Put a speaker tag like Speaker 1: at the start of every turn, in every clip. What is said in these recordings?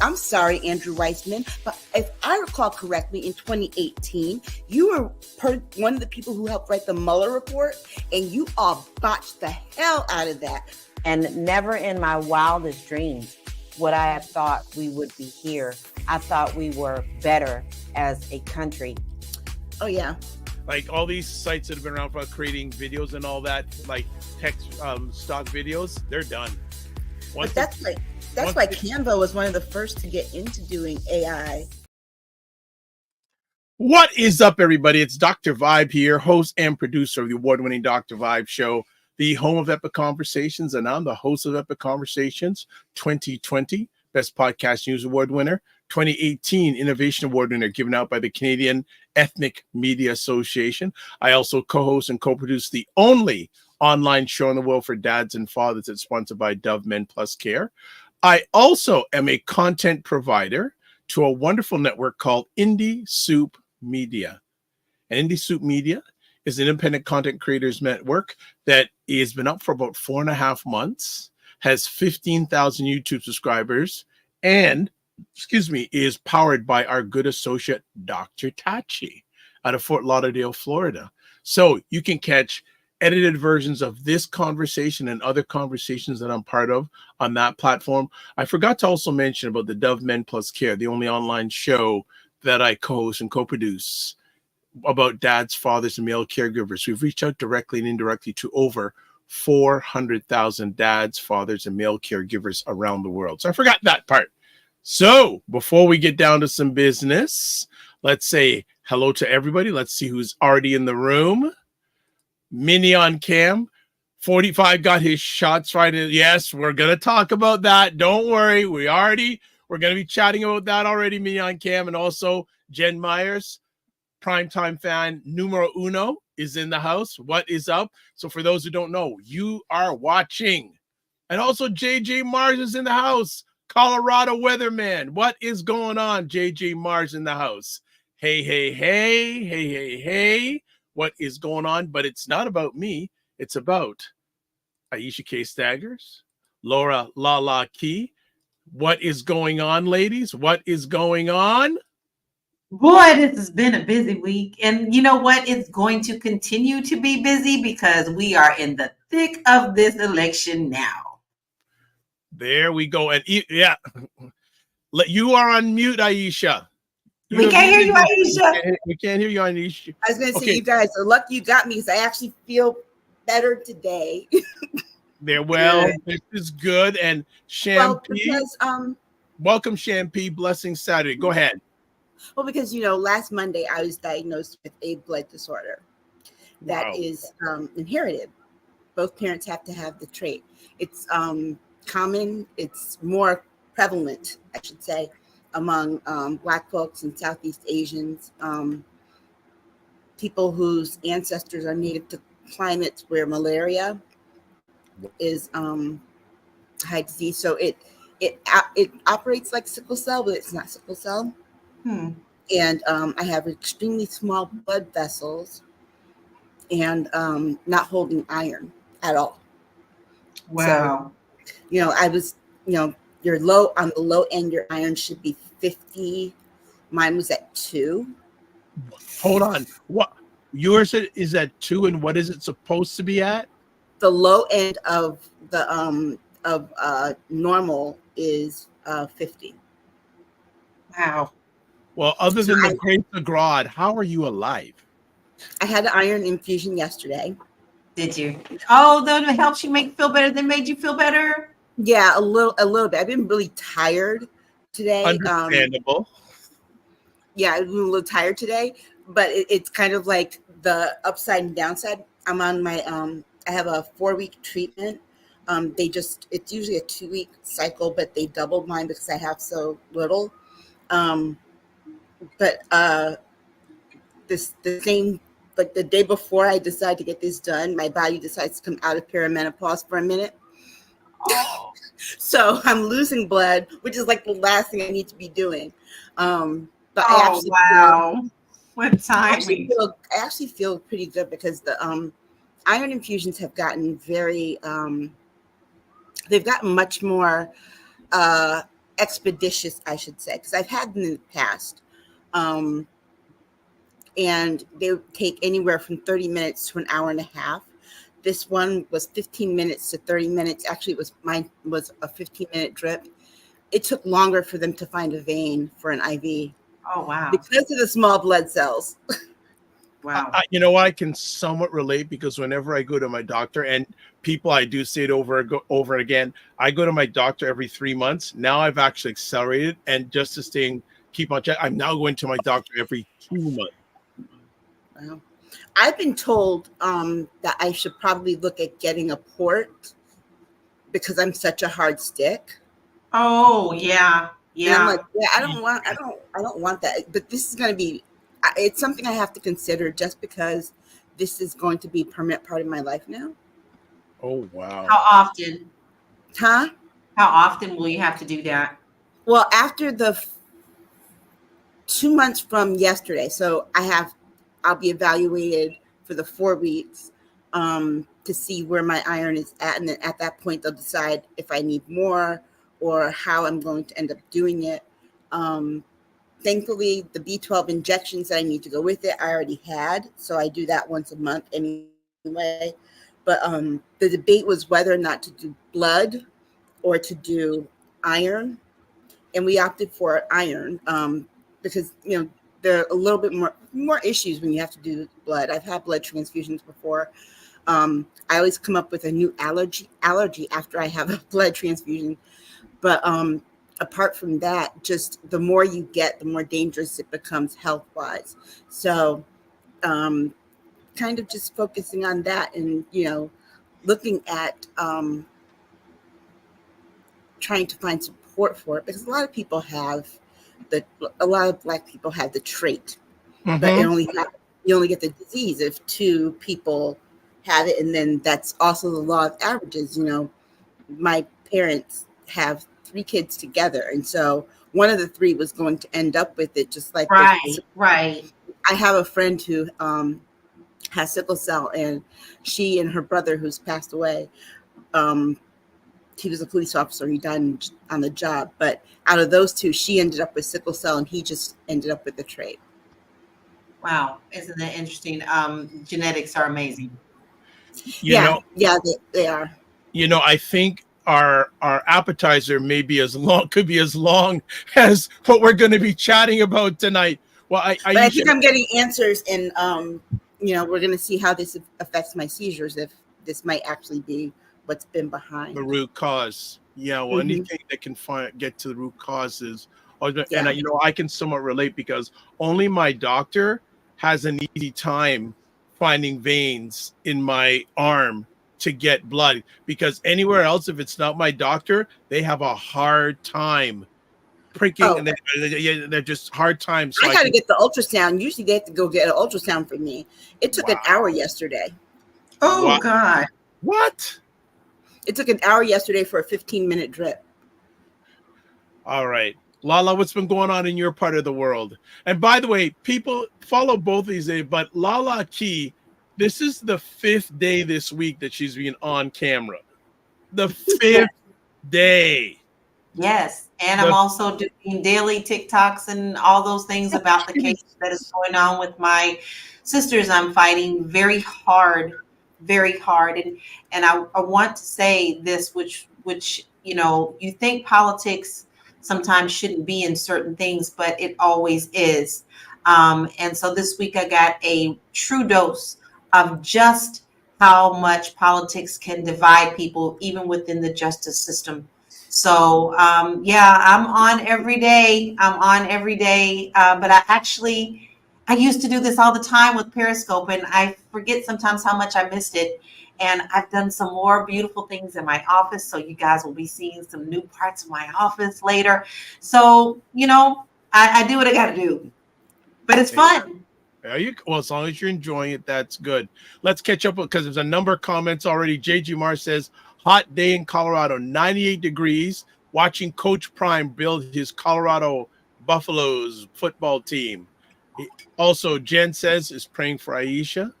Speaker 1: I'm sorry, Andrew Weissman, but if I recall correctly, in 2018, you were one of the people who helped write the Mueller report, and you all botched the hell out of that.
Speaker 2: And never in my wildest dreams would I have thought we would be here. I thought we were better as a country.
Speaker 1: Oh, yeah.
Speaker 3: Like all these sites that have been around for creating videos and all that, like text stock videos, they're done.
Speaker 1: But that's why Canva was one of the first to get into doing AI.
Speaker 3: What is up, everybody? It's Dr. Vibe here, host and producer of the award-winning Dr. Vibe Show, the home of Epic Conversations, and I'm the host of Epic Conversations 2020, Best Podcast News Award winner, 2018 Innovation Award winner given out by the Canadian Ethnic Media Association. I also co-host and co-produce the only online show in the world for dads and fathers that's sponsored by Dove Men Plus Care. I also am a content provider to a wonderful network called Indie Soup Media. And Indie Soup Media is an independent content creators network that has been up for about 4.5 months, has 15,000 YouTube subscribers, and, is powered by our good associate, Dr. Tachi, out of Fort Lauderdale, Florida. So you can catch edited versions of this conversation and other conversations that I'm part of on that platform. I forgot to also mention about the Dove Men Plus Care, the only online show that I co-host and co-produce about dads, fathers, and male caregivers. We've reached out directly and indirectly to over 400,000 dads, fathers, and male caregivers around the world. So I forgot that part. So before we get down to some business, let's say hello to everybody. Let's see who's already in the room. Mini on cam, 45 got his shots right. Yes, we're going to talk about that. Don't worry. We're going to be chatting about that already, Mini on cam. And also Jen Myers, Primetime fan numero uno, is in the house. What is up? So for those who don't know, you are watching. And also JJ Mars is in the house, Colorado weatherman. What is going on? JJ Mars in the house. Hey, hey, hey, hey, hey, hey. What is going on? But it's not about me. It's about Aisha K. Staggers, LaLa Key. What is going on, ladies? What is going on?
Speaker 4: Boy, this has been a busy week. And you know what? It's going to continue to be busy because we are in the thick of this election now.
Speaker 3: There we go. And yeah, you are on mute, Aisha.
Speaker 4: We can't hear you, Aisha.
Speaker 3: We can't hear you, Aisha.
Speaker 1: I was going to say, you guys are lucky you got me because I actually feel better today.
Speaker 3: There, well, this is good. And Shampy, welcome, Shampy. Blessings Saturday. Go ahead.
Speaker 1: Well, because, last Monday I was diagnosed with a blood disorder that is inherited. Both parents have to have the trait. It's common. It's more prevalent, I should say, among Black folks and Southeast Asians, people whose ancestors are native to climates where malaria is high disease. So it operates like sickle cell, but it's not sickle cell. And I have extremely small blood vessels and not holding iron at all.
Speaker 4: Wow.
Speaker 1: So, I was, you're low on the low end, your iron should be 50. Mine was at 2.
Speaker 3: Hold on. What? Yours is at 2, and what is it supposed to be at?
Speaker 1: The low end of the normal is 50.
Speaker 4: Wow.
Speaker 3: Well, other than the grace of God, how are you alive?
Speaker 1: I had an iron infusion yesterday.
Speaker 4: Did you? Oh, that helps you feel better. That made you feel better?
Speaker 1: Yeah, a little bit. I've been really tired today.
Speaker 3: Understandable.
Speaker 1: Yeah, I've been a little tired today, but it's kind of like the upside and downside. I'm on my I have a 4-week treatment. It's usually a 2-week cycle, but they doubled mine because I have so little. But the day before I decide to get this done, my body decides to come out of perimenopause for a minute.
Speaker 4: Oh.
Speaker 1: So I'm losing blood, which is like the last thing I need to be doing. But
Speaker 4: What time?
Speaker 1: I actually feel pretty good because the iron infusions have gotten they've gotten much more expeditious, I should say, because I've had them in the past. And they would take anywhere from 30 minutes to an hour and a half. This one was 15 minutes to 30 minutes. Actually, mine was a 15-minute drip. It took longer for them to find a vein for an IV.
Speaker 4: Oh, wow.
Speaker 1: Because of the small blood cells.
Speaker 4: Wow.
Speaker 3: You know, I can somewhat relate because whenever I go to my doctor, and people, I do say it over again, I go to my doctor every 3 months. Now I've actually accelerated, and just to keep on check, I'm now going to my doctor every 2 months.
Speaker 1: Wow. I've been told that I should probably look at getting a port because I'm such a hard stick.
Speaker 4: Oh, yeah.
Speaker 1: And I'm like, yeah, I don't want that. But this is going to be, it's something I have to consider just because this is going to be a permanent part of my life now.
Speaker 3: Oh, wow.
Speaker 4: How often?
Speaker 1: Huh?
Speaker 4: How often will you have to do that?
Speaker 1: Well, after the 2 months from yesterday, so I'll be evaluated for the 4 weeks to see where my iron is at. And then at that point, they'll decide if I need more or how I'm going to end up doing it. Thankfully, the B12 injections that I need to go with it, I already had. So I do that once a month anyway. But the debate was whether or not to do blood or to do iron. And we opted for iron because, you know, there are a little bit more issues when you have to do blood. I've had blood transfusions before. I always come up with a new allergy after I have a blood transfusion. But apart from that, just the more you get, the more dangerous it becomes health-wise. So kind of just focusing on that and, you know, looking at trying to find support for it, because a lot of Black people have the trait, but you only get the disease if 2 people have it. And then that's also the law of averages. You know, my parents have 3 kids together, and so one of the 3 was going to end up with it, just like
Speaker 4: right.
Speaker 1: I have a friend who has sickle cell, and she and her brother, who's passed away, he was a police officer. He died on the job, but out of those 2, she ended up with sickle cell, and he just ended up with the trait.
Speaker 4: Wow, isn't that interesting? Genetics are amazing.
Speaker 1: They are.
Speaker 3: You know, I think our appetizer could be as long as what we're going to be chatting about tonight. Well, I
Speaker 1: think I'm getting answers, and you know, we're going to see how this affects my seizures, if this might actually be what's been behind
Speaker 3: the root cause. Yeah, well, anything that can get to the root causes. And you know, I can somewhat relate because only my doctor has an easy time finding veins in my arm to get blood, because anywhere else, if it's not my doctor, they have a hard time pricking, and they're just hard time. So
Speaker 1: I got to get the ultrasound. Usually they have to go get an ultrasound for me. It took an hour yesterday.
Speaker 4: Oh, God.
Speaker 3: What?
Speaker 1: It took an hour yesterday for a 15-minute drip.
Speaker 3: All right. LaLa, what's been going on in your part of the world? And by the way, people follow both these days, but LaLa Key, this is the 5th day this week that she's been on camera. The 5th day.
Speaker 4: Yes. And I'm also doing daily TikToks and all those things about the case that is going on with my sisters. I'm fighting very hard. And I want to say this, which, you know, you think politics sometimes shouldn't be in certain things, but it always is. And so this week I got a true dose of just how much politics can divide people, even within the justice system. So, I'm on every day. But I used to do this all the time with Periscope, and I forget sometimes how much I missed it. And I've done some more beautiful things in my office. So you guys will be seeing some new parts of my office later. So, you know, I do what I got to do, but it's fun.
Speaker 3: Well, as long as you're enjoying it, that's good. Let's catch up because there's a number of comments already. JG Mar says, hot day in Colorado, 98 degrees, watching Coach Prime build his Colorado Buffaloes football team. Also, Jen says, is praying for Aisha.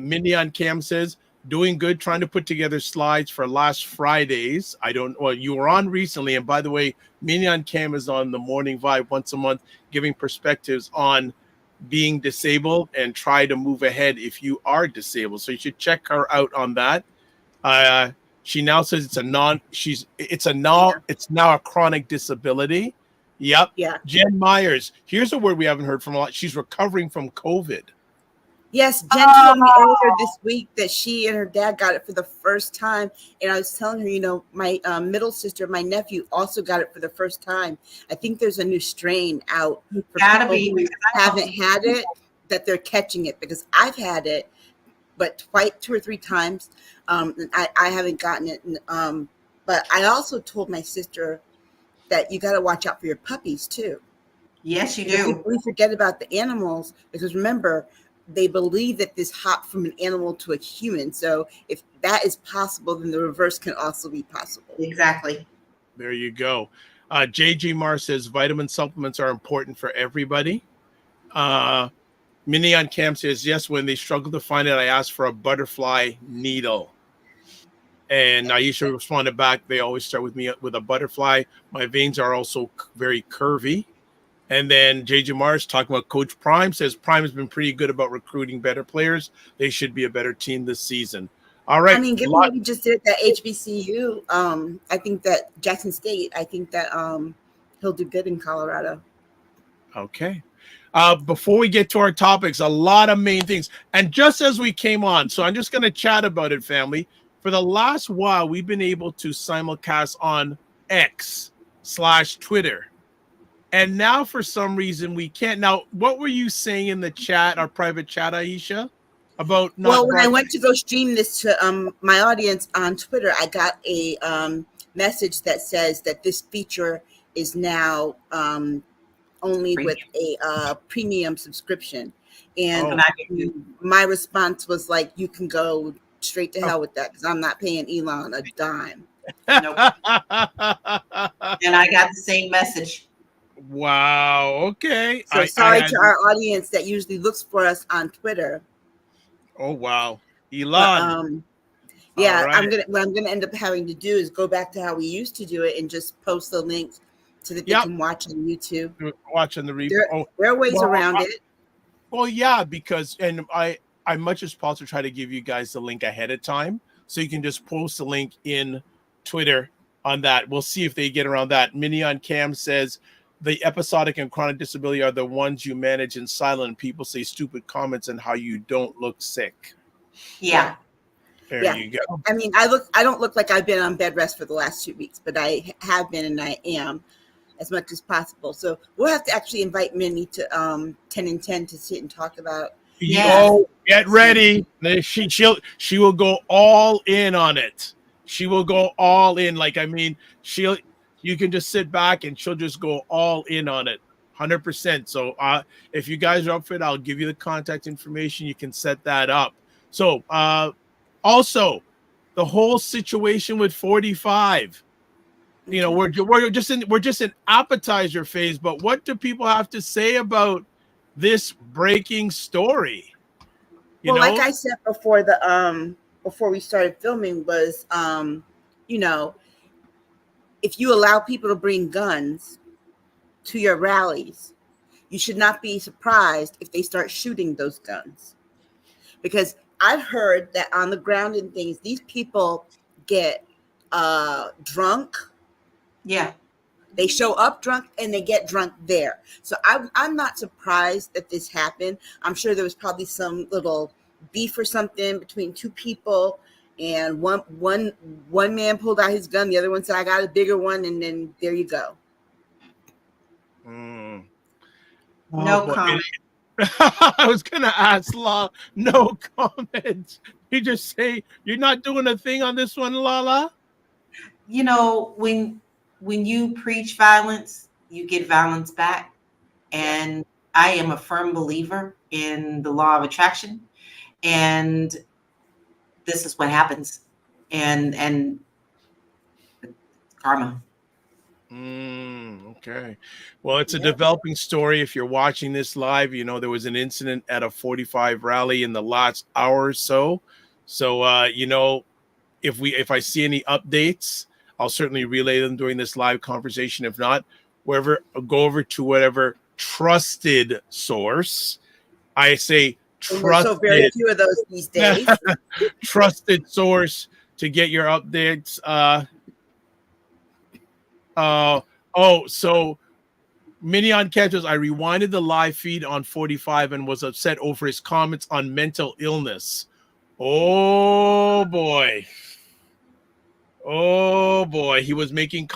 Speaker 3: Mindy on Cam says, Doing good, trying to put together slides for last Fridays. You were on recently. And by the way, Mignon Cam is on the Morning Vibe once a month, giving perspectives on being disabled and try to move ahead if you are disabled. So you should check her out on that. She now says it's now a chronic disability. Yep.
Speaker 1: Yeah.
Speaker 3: Jen Myers. Here's a word we haven't heard from a lot. She's recovering from COVID.
Speaker 1: Yes, Jen told me earlier this week that she and her dad got it for the first time. And I was telling her, my middle sister, my nephew, also got it for the first time. I think there's a new strain out for people who haven't had it, that they're catching it, because I've had it, but quite 2 or 3 times. And I haven't gotten it. But I also told my sister that you got to watch out for your puppies, too.
Speaker 4: Yes, you do.
Speaker 1: We forget about the animals, because remember, they believe that this hopped from an animal to a human. So if that is possible, then the reverse can also be possible.
Speaker 4: Exactly.
Speaker 3: There you go. JG Mar says vitamin supplements are important for everybody. Minnie on Cam says, yes, when they struggle to find it, I ask for a butterfly needle. And Aisha responded back, they always start with me with a butterfly. My veins are also very curvy. And then JJ Mars talking about Coach Prime says Prime has been pretty good about recruiting better players. They should be a better team this season. All right.
Speaker 1: I mean, given what we just did at HBCU, I think that Jackson State, I think that he'll do good in Colorado.
Speaker 3: Okay. Before we get to our topics, a lot of main things. And just as we came on, so I'm just going to chat about it, family. For the last while, we've been able to simulcast on X/Twitter. And now, for some reason, we can't. Now, what were you saying in the chat, our private chat, Aisha, about not?
Speaker 1: Well, when I went to go stream this to my audience on Twitter, I got a message that says that this feature is now only with a premium subscription. And my response was like, you can go straight to hell with that, because I'm not paying Elon a dime.
Speaker 4: Nope. And I got the same message.
Speaker 3: Wow. Okay.
Speaker 1: So sorry to our audience that usually looks for us on Twitter.
Speaker 3: Oh wow, Elon.
Speaker 1: But, right. What I'm gonna end up having to do is go back to how we used to do it and just post the links so that they can watch on YouTube.
Speaker 3: Watching the replay.
Speaker 1: There are ways around it.
Speaker 3: Well, yeah, because I much as possible try to give you guys the link ahead of time, so you can just post the link in Twitter on that. We'll see if they get around that. Minnie on Cam says, the episodic and chronic disability are the ones you manage in silent. People say stupid comments and how you don't look sick.
Speaker 4: Yeah.
Speaker 3: There you go.
Speaker 1: I mean, I don't look like I've been on bed rest for the last 2 weeks, but I have been, and I am, as much as possible. So we'll have to actually invite Minnie to 10 and 10 to sit and talk about.
Speaker 3: Oh, get ready. She will go all in on it. She will go all in. Like, I mean, you can just sit back and she'll just go all in on it, 100%. So if you guys are up for it, I'll give you the contact information. You can set that up. So also, the whole situation with 45. We're just in appetizer phase. But what do people have to say about this breaking story?
Speaker 1: Like I said before before we started filming was, if you allow people to bring guns to your rallies, you should not be surprised if they start shooting those guns. Because I've heard that on the ground and things, these people get drunk.
Speaker 4: Yeah.
Speaker 1: They show up drunk and they get drunk there. So I'm not surprised that this happened. I'm sure there was probably some little beef or something between 2 people. And one man pulled out his gun. The other one said, I got a bigger one. And then there you go.
Speaker 4: No
Speaker 3: comment. I was going to ask LaLa. No comment. You just say, you're not doing a thing on this one, LaLa?
Speaker 4: When you preach violence, you get violence back. And I am a firm believer in the law of attraction. And this is what happens, and karma.
Speaker 3: Okay. Well, it's a developing story. If you're watching this live, there was an incident at a 45 rally in the last hour or so. So, if I see any updates, I'll certainly relay them during this live conversation. If not, I'll go over to whatever trusted source. I say
Speaker 1: And there's so very
Speaker 3: trusted,
Speaker 1: few of those these days.
Speaker 3: trusted source to get your updates. So Minion catches. I rewinded the live feed on 45 and was upset over his comments on mental illness. Oh boy. He was making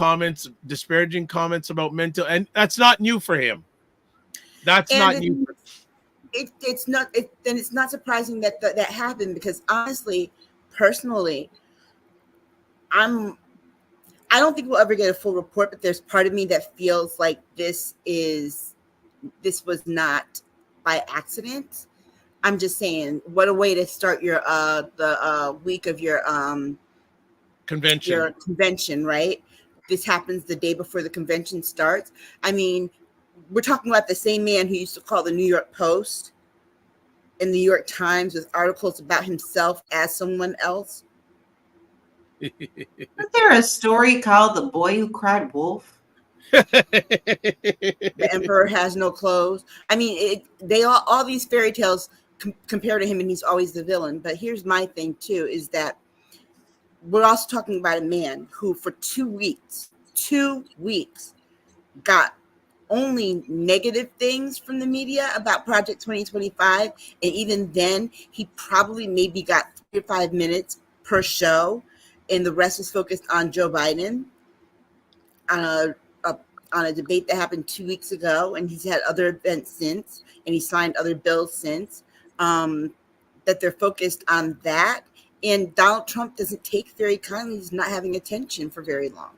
Speaker 3: disparaging comments about mental, and that's not new for him. It's
Speaker 1: not surprising that happened, because honestly, personally, I don't think we'll ever get a full report, but there's part of me that feels like this was not by accident. I'm just saying, what a way to start your the week of your convention, right? This happens the day before the convention starts. I mean, we're talking about the same man who used to call the New York Post and the New York Times with articles about himself as someone else.
Speaker 4: Isn't there a story called The Boy Who Cried Wolf?
Speaker 1: The Emperor Has No Clothes. I mean, all these fairy tales compare to him, and he's always the villain. But here's my thing too, is that we're also talking about a man who for 2 weeks got only negative things from the media about Project 2025. And even then, he probably maybe got 3 or 5 minutes per show, and the rest was focused on Joe Biden on a debate that happened 2 weeks ago. And he's had other events since, and he signed other bills since, that they're focused on that. And Donald Trump doesn't take very kindly. He's not having attention for very long.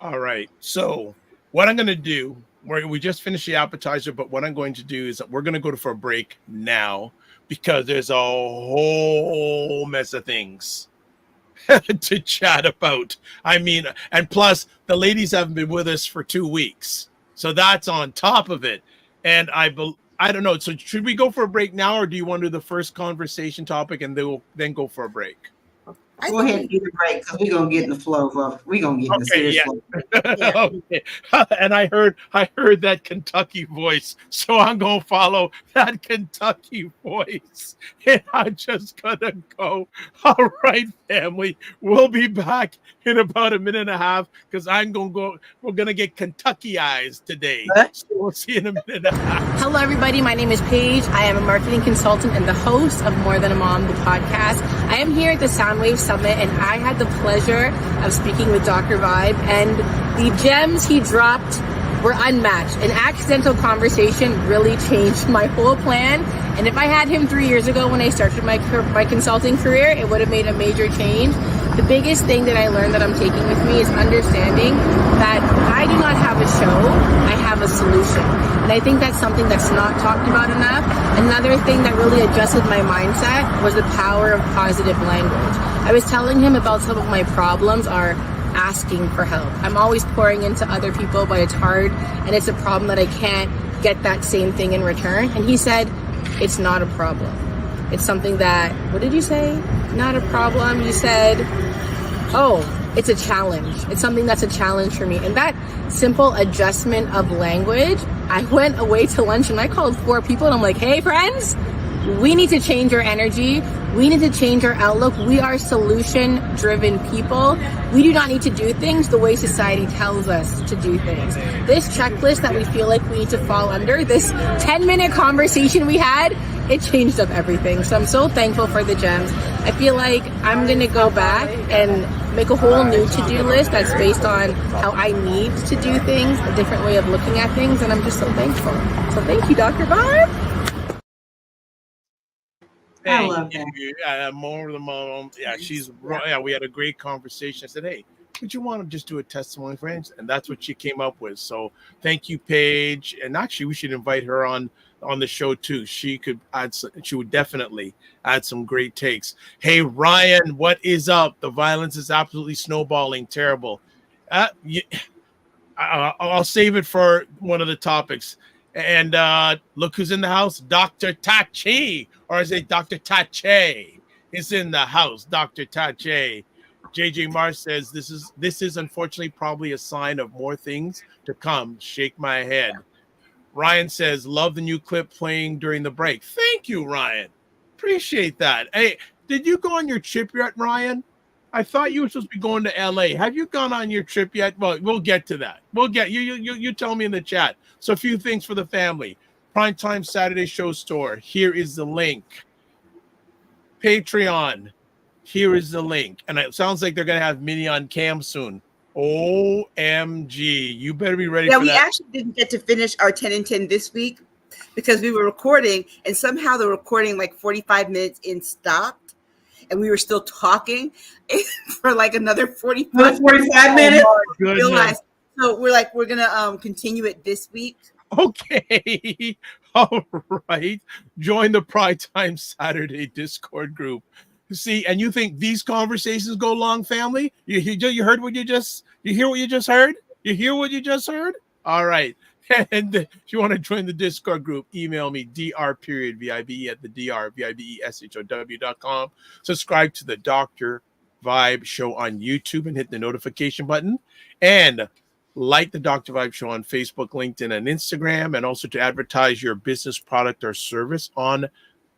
Speaker 3: All right. So what I'm going to do, we just finished the appetizer, but what I'm going to do is that we're going to go for a break now, because there's a whole mess of things to chat about. I mean, and plus the ladies haven't been with us for 2 weeks. So that's on top of it. And I don't know. So should we go for a break now, or do you want to do the first conversation topic and then go for a break?
Speaker 4: Go ahead and do the break, because we're gonna get in the flow of we're gonna get in the serious flow.
Speaker 3: Yeah. Okay. And I heard that Kentucky voice, so I'm gonna follow that Kentucky voice. And I'm just gonna go. All right, family. We'll be back in about a minute and a half, because we're gonna get Kentucky eyes today. So we'll see you in a minute and a half.
Speaker 5: Hello, everybody. My name is Paige. I am a marketing consultant and the host of More Than a Mom, the podcast. I am here at the Soundwave Summit, and I had the pleasure of speaking with Dr. Vibe, and the gems he dropped were unmatched. An accidental conversation really changed my whole plan. And if I had him 3 years ago when I started my consulting career, it would have made a major change. The biggest thing that I learned that I'm taking with me is understanding that I do not have a show, I have a solution. And I think that's something that's not talked about enough. Another thing that really adjusted my mindset was the power of positive language. I was telling him about some of my problems are asking for help. I'm always pouring into other people, but it's hard, and it's a problem that I can't get that same thing in return. And he said, it's not a problem. It's something that, what did you say? Not a problem. You said, oh, it's a challenge. It's something that's a challenge for me. And that simple adjustment of language, I went away to lunch and I called 4 people and I'm like, hey friends, we need to change our energy. We need to change our outlook. We are solution-driven people. We do not need to do things the way society tells us to do things. This checklist that we feel like we need to fall under, this 10-minute conversation we had, it changed up everything. So I'm so thankful for the gems. I feel like I'm going to go back and make a whole new to-do list that's based on how I need to do things, a different way of looking at things, and I'm just so thankful. So thank you, Dr. Vibe.
Speaker 4: I love that.
Speaker 3: Yeah, More Than Mom. Yeah, yeah, we had a great conversation. I said, hey, would you want to just do a testimony, friends? And that's what she came up with. So thank you, Paige. And actually, we should invite her on the show too. She would definitely add some great takes. Hey, Ryan, what is up? The violence is absolutely snowballing. Terrible. I'll save it for one of the topics. And look who's in the house, Dr. Tachi, or is it Dr. Tache? is in the house. Dr. Tache. JJ Mars says this is unfortunately probably a sign of more things to come. Shake my head. Ryan says, love the new clip playing during the break. Thank you, Ryan. Appreciate that. Hey, did you go on your trip yet, Ryan? I thought you were supposed to be going to LA. Have you gone on your trip yet? Well, we'll get to that. We'll get you tell me in the chat. So a few things for the family. Primetime Saturday Show Store. Here is the link. Patreon. Here is the link. And it sounds like they're going to have Mini on cam soon. OMG. You better be ready for that.
Speaker 1: Yeah, we actually didn't get to finish our 10 and 10 this week because we were recording and somehow the recording like 45 minutes in stopped and we were still talking for like another 45
Speaker 4: minutes.
Speaker 1: Realized. So we're like, we're going to continue it this week.
Speaker 3: Okay. All right. Join the Primetime Saturday Discord group. See, and you think these conversations go long, family? You heard what you hear what you just heard? You hear what you just heard? All right. And if you want to join the Discord group, email me dr.vibe@thedrvibeshow.com. Subscribe to the Dr. Vibe Show on YouTube and hit the notification button. And like the Dr. Vibe Show on Facebook, LinkedIn, and Instagram, and also to advertise your business, product, or service on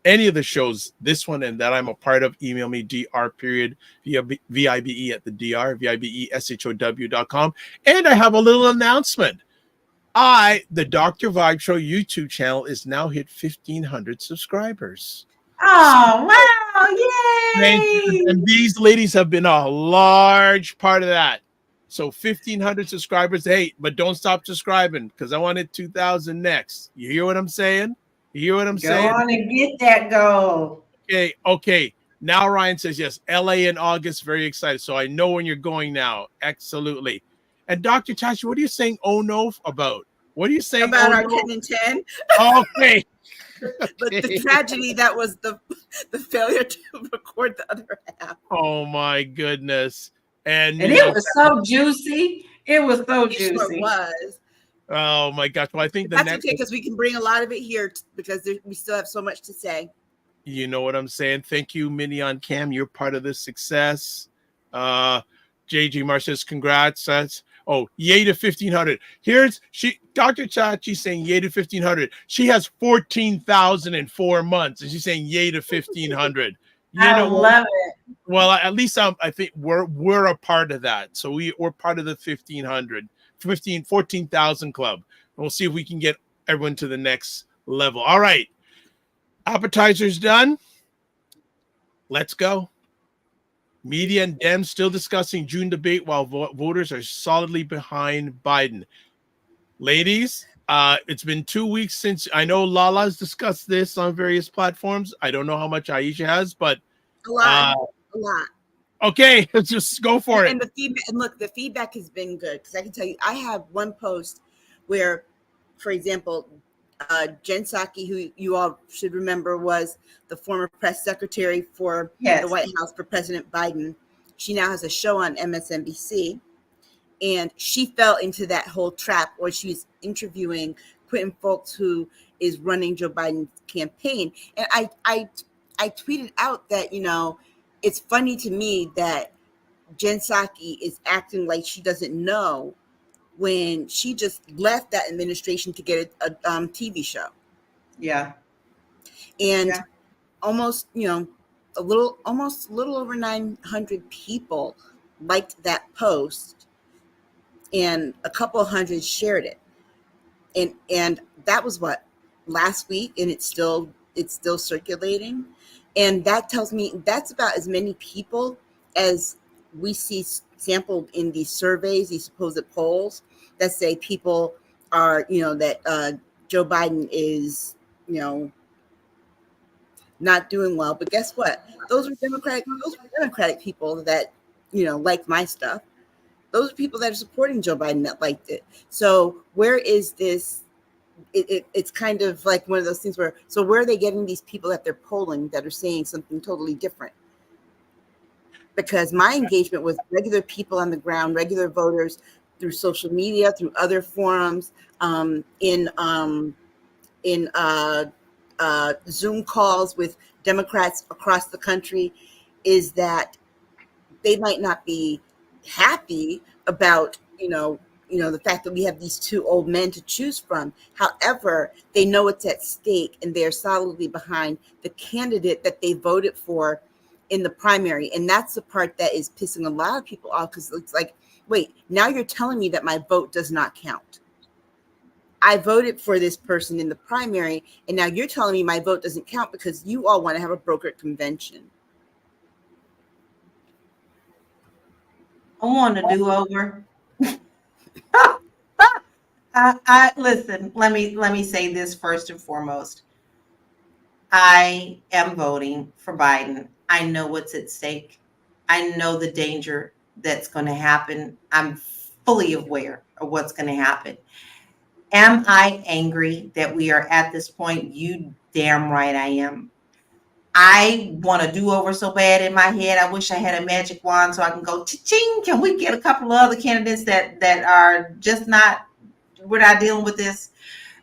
Speaker 3: any of the shows, this one and that I'm a part of, email me dr.vibe@thedrvibeshow.com. And I have a little announcement. The Dr. Vibe Show YouTube channel is now hit 1,500 subscribers.
Speaker 4: Oh, wow. Yay.
Speaker 3: And these ladies have been a large part of that. So 1,500 subscribers. Hey, but don't stop subscribing because I wanted 2,000 next. You hear what I'm saying? You hear what I'm saying?
Speaker 4: Go on and get that goal.
Speaker 3: Okay. Now Ryan says yes. LA in August. Very excited. So I know when you're going now. Absolutely. And Dr. Tasha, what are you saying? Oh no, about? What are you saying
Speaker 1: about our 10 and 10?
Speaker 3: Okay.
Speaker 1: But the tragedy that was the failure to record the other half.
Speaker 3: Oh my goodness. And
Speaker 4: it was so juicy. It was so juicy.
Speaker 1: Sure it was.
Speaker 3: Oh my gosh! Well, I think
Speaker 1: that's okay because we can bring a lot of it here because we still have so much to say.
Speaker 3: You know what I'm saying? Thank you, Minnie on Cam. You're part of this success. JG Mar says, congrats. That's yay to 1,500. Dr. Chachi saying yay to 1,500. She has 14,000 in 4 months, and she's saying yay to 1,500.
Speaker 4: I love it.
Speaker 3: Well, at least I think we're a part of that. So we're part of the 14,000 club. We'll see if we can get everyone to the next level. All right. Appetizers done. Let's go. Media and Dems still discussing June debate while voters are solidly behind Biden. Ladies, it's been 2 weeks since I know LaLa has discussed this on various platforms. I don't know how much Aisha has, but
Speaker 1: a lot.
Speaker 3: Okay, let's just go for it.
Speaker 1: And the feedback has been good because I can tell you, I have one post where, for example, Jen Psaki, who you all should remember was the former press secretary for the White House for President Biden. She now has a show on MSNBC, and she fell into that whole trap where she's interviewing Quentin Fulks, who is running Joe Biden's campaign. And I tweeted out that, it's funny to me that Jen Psaki is acting like she doesn't know when she just left that administration to get a TV show.
Speaker 4: Yeah.
Speaker 1: And almost a little over 900 people liked that post and a couple hundred shared it. And that was last week, and it's still circulating. And that tells me that's about as many people as we see sampled in these surveys, these supposed polls that say people are, that Joe Biden is, not doing well. But guess what? Those are Democratic people that, like my stuff. Those are people that are supporting Joe Biden that liked it. So where is this? It's kind of like one of those things where are they getting these people that they're polling that are saying something totally different? Because my engagement with regular people on the ground, regular voters through social media, through other forums, in Zoom calls with Democrats across the country is that they might not be happy about, the fact that we have these two old men to choose from. However, they know it's at stake and they're solidly behind the candidate that they voted for in the primary. And that's the part that is pissing a lot of people off, because it's like, wait, now you're telling me that my vote does not count. I voted for this person in the primary, and now you're telling me my vote doesn't count because you all want to have a brokered convention.
Speaker 4: I want a do-over. I listen. Let me say this first and foremost. I am voting for Biden. I know what's at stake. I know the danger that's going to happen. I'm fully aware of what's going to happen. Am I angry that we are at this point? You damn right I am. I want to do over so bad in my head. I wish I had a magic wand so I can go cha-ching. Can we get a couple of other candidates that are just not, we're not dealing with this?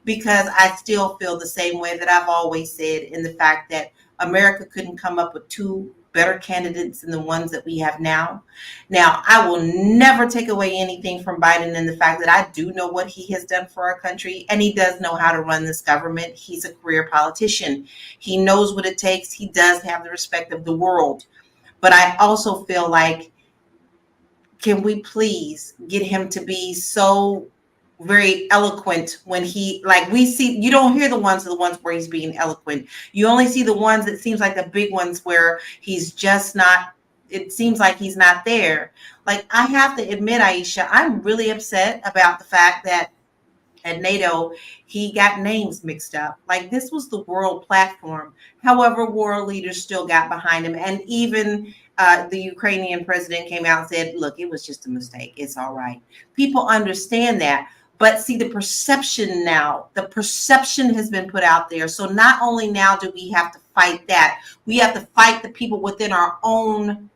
Speaker 4: Because I still feel the same way that I've always said, in the fact that America couldn't come up with two better candidates than the ones that we have now. Now, I will never take away anything from Biden in the fact that I do know what he has done for our country, and he does know how to run this government. He's a career politician. He knows what it takes. He does have the respect of the world. But I also feel like, can we please get him to be so very eloquent when he, like, we see, you don't hear the ones where he's being eloquent. You only see the ones that seems like the big ones where he's just not, it seems like he's not there. Like, I have to admit, Aisha, I'm really upset about the fact that at NATO, he got names mixed up. Like, this was the world platform. However, world leaders still got behind him. And even the Ukrainian president came out and said, look, it was just a mistake. It's all right. People understand that. But see, the perception has been put out there. So not only now do we have to fight that, we have to fight the people within our own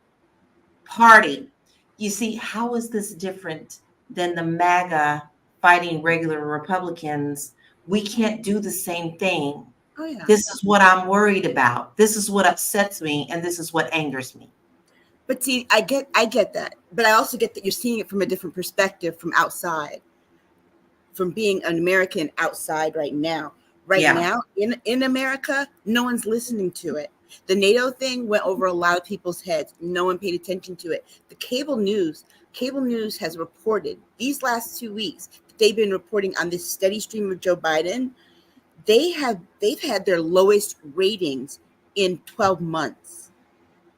Speaker 4: party. You see, how is this different than the MAGA fighting regular Republicans? We can't do the same thing.
Speaker 1: Oh, yeah.
Speaker 4: This is what I'm worried about. This is what upsets me, and this is what angers me.
Speaker 1: But see, I get that. But I also get that you're seeing it from a different perspective, from outside, from being an American outside right now. Now, in America, no one's listening to it. The NATO thing went over a lot of people's heads. No one paid attention to it. The cable news has reported these last 2 weeks that they've been reporting on this steady stream of Joe Biden. They've had their lowest ratings in 12 months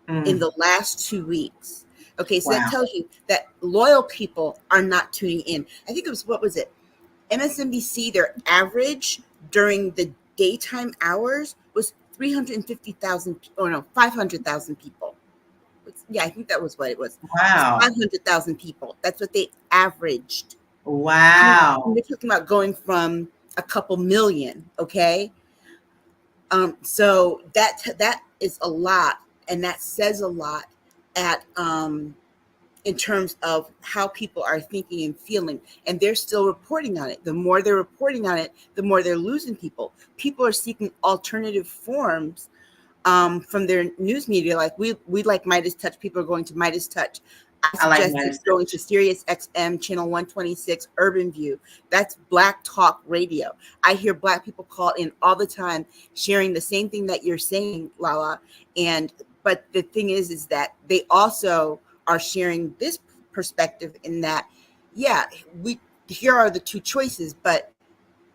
Speaker 1: in the last 2 weeks. Okay, so that tells you that loyal people are not tuning in. I think it was, what was it? MSNBC, their average during the daytime hours was 350,000, or no, 500,000 people. Yeah, I think that was what it was.
Speaker 4: Wow.
Speaker 1: 500,000 people. That's what they averaged.
Speaker 4: Wow.
Speaker 1: And we're talking about going from a couple million, okay? So that is a lot, and that says a lot at in terms of how people are thinking and feeling, and they're still reporting on it. The more they're reporting on it, the more they're losing people. People are seeking alternative forms from their news media. Like we like Midas Touch. People are going to Midas Touch. I suggest going to Sirius XM channel 126 Urban View. That's Black Talk Radio. I hear Black people call in all the time, sharing the same thing that you're saying, LaLa. But the thing is that they also are sharing this perspective in that, here are the two choices, but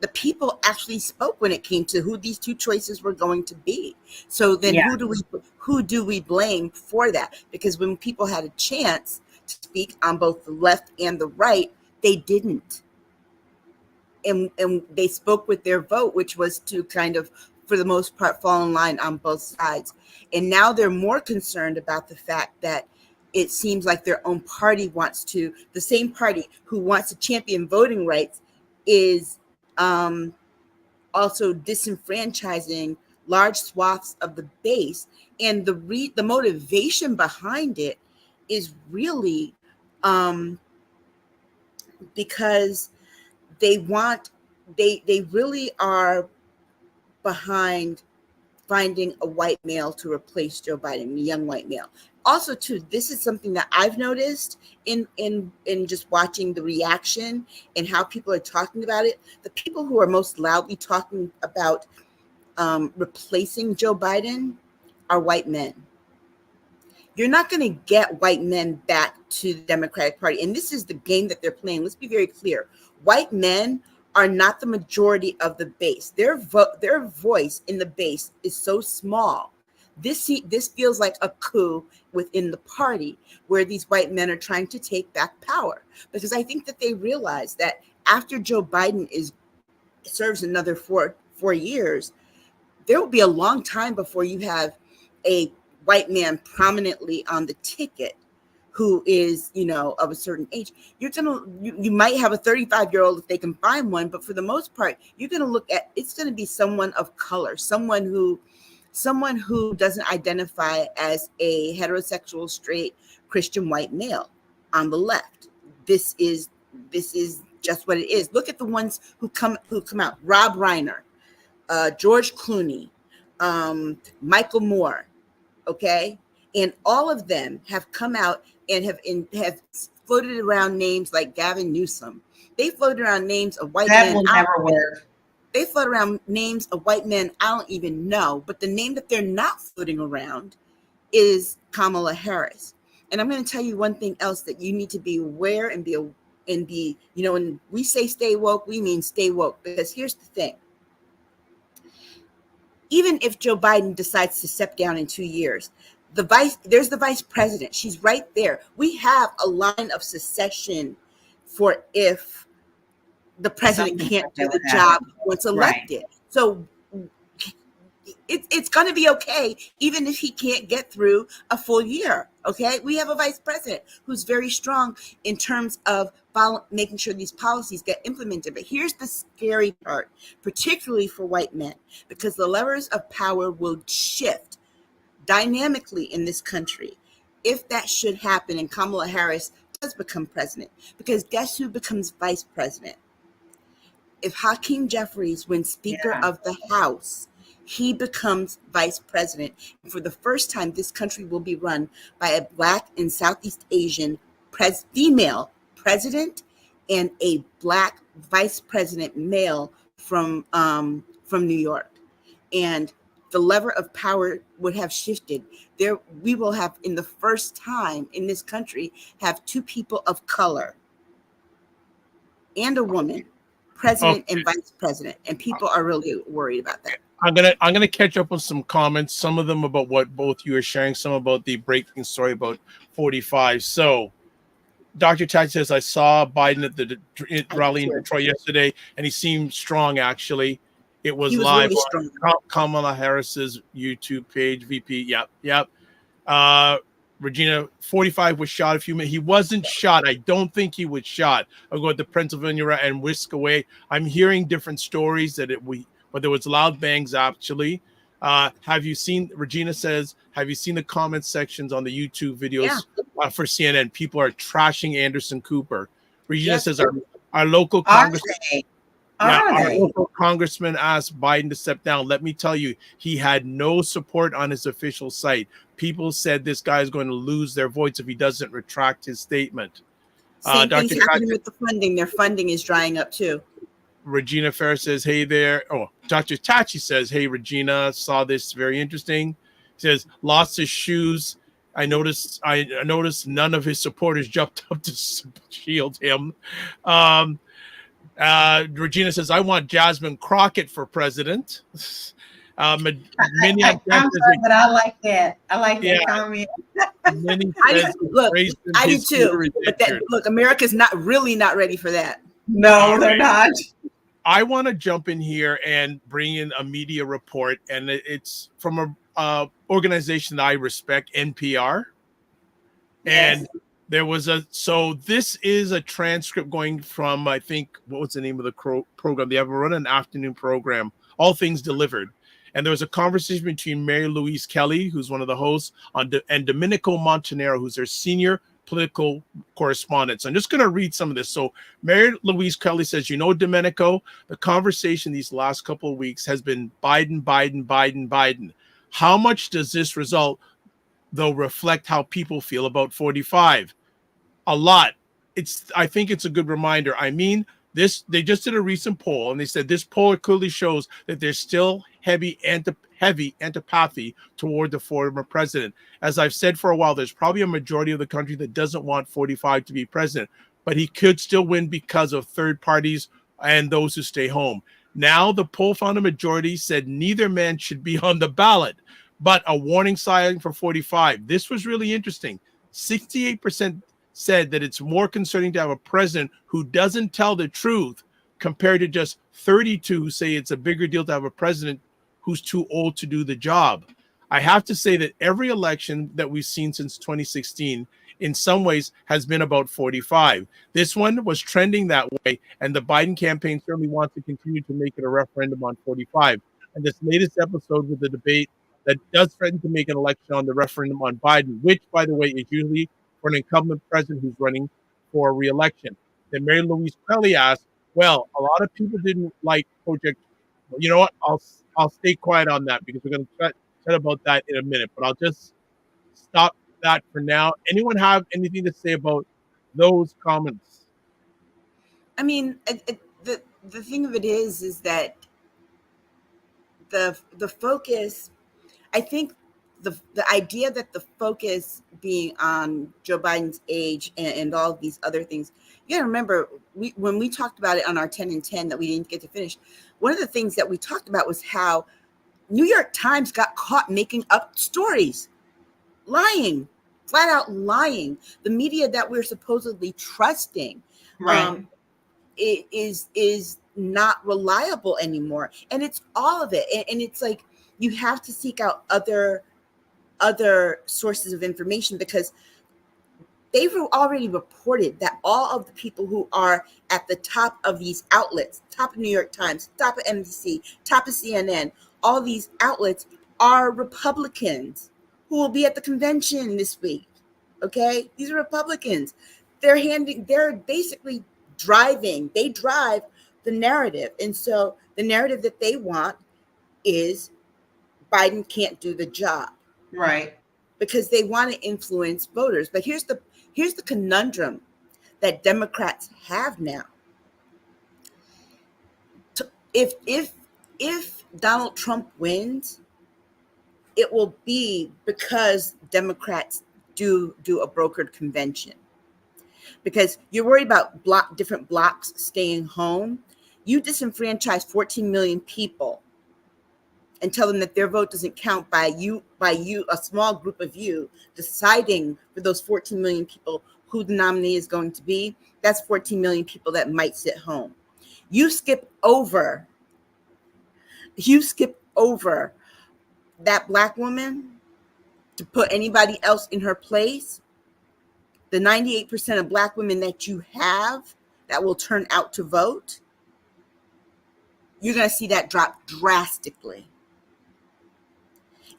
Speaker 1: the people actually spoke when it came to who these two choices were going to be. So then who do we blame for that? Because when people had a chance to speak on both the left and the right, they didn't. And they spoke with their vote, which was to kind of, for the most part, fall in line on both sides. And now they're more concerned about the fact that it seems like their own party the same party who wants to champion voting rights is also disenfranchising large swaths of the base. And the motivation behind it is really because they really are behind finding a white male to replace Joe Biden, a young white male. Also, too, this is something that I've noticed in just watching the reaction and how people are talking about it. The people who are most loudly talking about replacing Joe Biden are white men. You're not going to get white men back to the Democratic Party. And this is the game that they're playing. Let's be very clear. White men are not the majority of the base. Their voice in the base is so small. This feels like a coup within the party where these white men are trying to take back power. Because I think that they realize that after Joe Biden serves another four years, there will be a long time before you have a white man prominently on the ticket who is, of a certain age. You might have a 35-year-old if they can find one, but for the most part, you're going to look at, it's going to be someone of color, someone who doesn't identify as a heterosexual, straight Christian white male on the left. This is just what it is. Look at the ones who come out: Rob Reiner, George Clooney, Michael Moore. Okay, and all of them have come out and have floated around names like Gavin Newsom. They floated around names of white men.
Speaker 4: That will never work.
Speaker 1: They float around names of white men I don't even know, but the name that they're not floating around is Kamala Harris. And I'm going to tell you one thing else that you need to be aware and be, when we say stay woke, we mean stay woke. Because here's the thing. Even if Joe Biden decides to step down in 2 years, there's the vice president. She's right there. We have a line of succession for if the president can't do the job once elected. Right. So it's going to be okay, even if he can't get through a full year. Okay, we have a vice president who's very strong in terms of making sure these policies get implemented. But here's the scary part, particularly for white men, because the levers of power will shift dynamically in this country if that should happen and Kamala Harris does become president. Because guess who becomes vice president? If Hakeem Jeffries wins Speaker of the House, he becomes vice president. And for the first time, this country will be run by a Black and Southeast Asian female president and a Black vice president male from New York. And the lever of power would have shifted. We will have, in the first time in this country, have two people of color and a woman, president and vice president, and people are really worried about that.
Speaker 3: I'm gonna catch up on some comments, some of them about what both you are sharing, some about the breaking story about 45. So Dr. Tachi says, I saw Biden at the rally in Detroit yesterday, and he seemed strong, actually. It was live
Speaker 1: really
Speaker 3: on Kamala Harris's YouTube page, VP. Yep. Regina, 45 was shot a few minutes. He wasn't shot. I don't think he was shot. I'll go to Pennsylvania and whisk away. I'm hearing different stories but there was loud bangs, actually. Have you seen, Regina says, have you seen the comment sections on the YouTube videos for CNN? People are trashing Anderson Cooper. Regina says our local congressman. Our local congressman asked Biden to step down. Let me tell you, he had no support on his official site. People said this guy is going to lose their voice if he doesn't retract his statement.
Speaker 1: Same thing's happening with the funding. Their funding is drying up too.
Speaker 3: Regina Ferris says, hey there. Oh, Dr. Tachi says, hey, Regina, saw this, very interesting. He says, lost his shoes. I noticed none of his supporters jumped up to shield him. Regina says, I want Jasmine Crockett for president.
Speaker 4: I'm sorry, but I like that. I like that comment.
Speaker 1: I do too. But look, America's not ready for that.
Speaker 4: No, they're not.
Speaker 3: I want to jump in here and bring in a media report, and it's from a organization that I respect, NPR.
Speaker 4: Yes.
Speaker 3: And there was this is a transcript going from, I think, what was the name of the program? They have run an afternoon program, All Things Delivered. And there was a conversation between Mary Louise Kelly, who's one of the hosts, and Domenico Montanaro, who's their senior political correspondents. I'm just going to read some of this. So Mary Louise Kelly says, Domenico, the conversation these last couple of weeks has been Biden, Biden, Biden, Biden. How much does this result, though, reflect how people feel about 45? A lot. I think it's a good reminder. I mean, they just did a recent poll, and they said this poll clearly shows that there's still heavy antipathy toward the former president. As I've said for a while, there's probably a majority of the country that doesn't want 45 to be president, but he could still win because of third parties and those who stay home. Now, the poll found a majority said neither man should be on the ballot, but a warning sign for 45. This was really interesting. 68% said that it's more concerning to have a president who doesn't tell the truth compared to just 32 who say it's a bigger deal to have a president who's too old to do the job. I have to say that every election that we've seen since 2016 in some ways has been about 45. This one was trending that way, and the Biden campaign certainly wants to continue to make it a referendum on 45. And this latest episode with the debate that does threaten to make an election on the referendum on Biden, which, by the way, is usually for an incumbent president who's running for re-election. Then Mary Louise Kelly asked, well, a lot of people didn't like Project. You know what? I'll stay quiet on that because we're going to chat about that in a minute, but I'll just stop that for now. Anyone have anything to say about those comments?
Speaker 1: I mean, the thing of it is that the focus, I think the idea that the focus being on Joe Biden's age and all of these other things, you got to remember, when we talked about it on our 10 and 10 that we didn't get to finish, one of the things that we talked about was how New York Times got caught making up stories, lying, flat out lying. The media that we're supposedly trusting,
Speaker 4: Right.
Speaker 1: it is not reliable anymore. And it's all of it. And it's like, you have to seek out other sources of information, because they've already reported that all of the people who are at the top of these outlets, top of New York Times, top of NBC, top of CNN, all these outlets are Republicans who will be at the convention this week. Okay, these are Republicans. They're basically driving. They drive the narrative, and so the narrative that they want is Biden can't do the job.
Speaker 4: Right.
Speaker 1: Because they want to influence voters. But here's the conundrum that Democrats have now. If Donald Trump wins, it will be because Democrats do a brokered convention. Because you're worried about different blocks staying home. You disenfranchise 14 million people and tell them that their vote doesn't count by you, a small group of you deciding for those 14 million people who the nominee is going to be. That's 14 million people that might sit home. You skip over that Black woman to put anybody else in her place. The 98% of Black women that you have that will turn out to vote, you're going to see that drop drastically.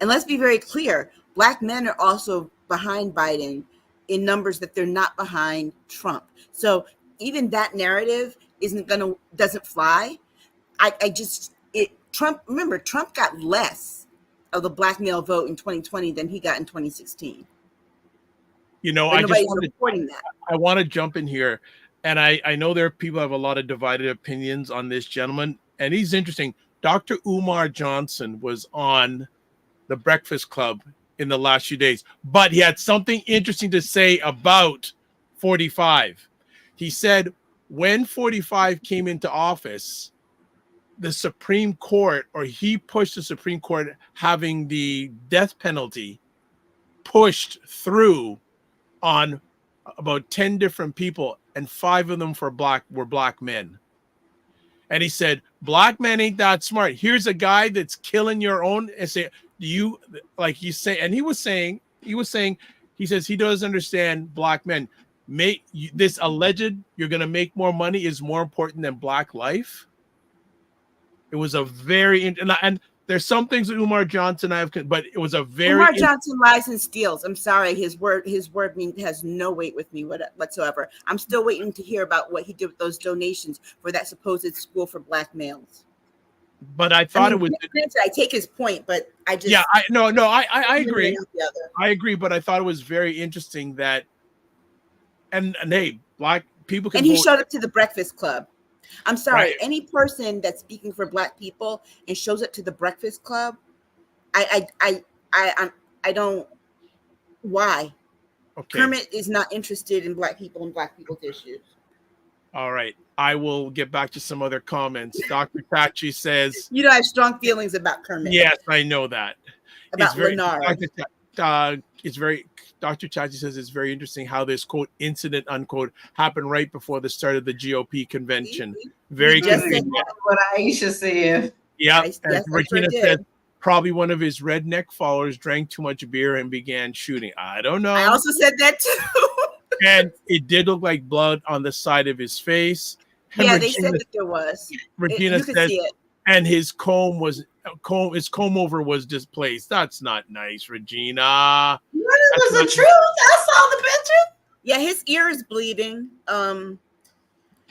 Speaker 1: And let's be very clear, Black men are also behind Biden in numbers that they're not behind Trump. So even that narrative doesn't fly. Trump got less of the Black male vote in 2020 than he got in 2016.
Speaker 3: I want to jump in here, and I know there are people who have a lot of divided opinions on this gentleman, and he's interesting. Dr. Umar Johnson was on the Breakfast Club in the last few days, but he had something interesting to say about 45. He said when 45 came into office, the Supreme Court, or he pushed the Supreme Court having the death penalty pushed through on about 10 different people, and 5 of them were black men. And he said, Black men ain't that smart. Here's a guy that's killing your own. And say, he says he doesn't understand Black men. This alleged you're going to make more money is more important than Black life. It was a very, and There's some things with Umar Johnson but it was a very
Speaker 1: Umar Johnson lies and steals. I'm sorry, his word has no weight with me whatsoever. I'm still waiting to hear about what he did with those donations for that supposed school for black males.
Speaker 3: But I thought it was.
Speaker 1: I take his point, but I just
Speaker 3: I agree. I agree, but I thought it was very interesting that, and hey, black people can.
Speaker 1: And he
Speaker 3: vote.
Speaker 1: showed up to the Breakfast Club. I'm sorry,
Speaker 3: Right.
Speaker 1: any person that's speaking for black people and shows up to the Breakfast Club, I don't. Why?
Speaker 3: Okay.
Speaker 1: Kermit is not interested in black people and black people's issues.
Speaker 3: All right. I will get back to some other comments. Dr. Tachi says,
Speaker 1: You don't have strong feelings about Kermit.
Speaker 3: yes, I know that.
Speaker 1: About Leonard.
Speaker 3: Dr. Tachi says it's very interesting how this quote incident unquote happened right before the start of the GOP convention. Very
Speaker 1: Just
Speaker 3: convenient.
Speaker 4: That's what Aisha said.
Speaker 3: Yeah.
Speaker 1: Yes,
Speaker 3: And
Speaker 1: that's
Speaker 3: Regina
Speaker 1: what I
Speaker 3: said
Speaker 1: did.
Speaker 3: probably one of his redneck followers drank too much beer and began shooting. I don't know.
Speaker 1: I also said that too.
Speaker 3: And it did look like blood on the side of his face. And
Speaker 1: Yeah, they said that there was.
Speaker 3: Regina
Speaker 1: You could
Speaker 3: said,
Speaker 1: see it.
Speaker 3: and his comb over was displaced. That's not nice, Regina.
Speaker 4: What was the truth? I saw the picture.
Speaker 1: Yeah, his ear is bleeding.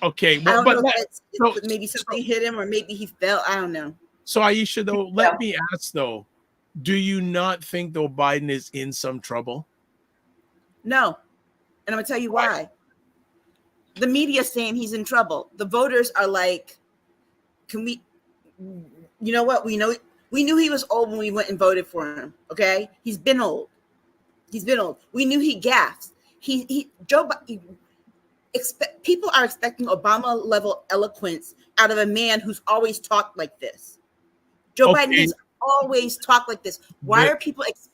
Speaker 3: Okay,
Speaker 1: I
Speaker 3: well,
Speaker 1: don't know
Speaker 3: but
Speaker 1: if maybe something hit him or maybe he fell. I don't know.
Speaker 3: so Aisha, though, let me ask though, do you not think though Biden is in some trouble?
Speaker 1: No. And I'm gonna tell you why. The media saying he's in trouble. The voters are like, can we, you know what? We knew he was old when we went and voted for him. Okay. He's been old. We knew he gaffed. Joe Biden, people are expecting Obama level eloquence out of a man who's always talked like this. Joe Biden has always talked like this. Why are people it's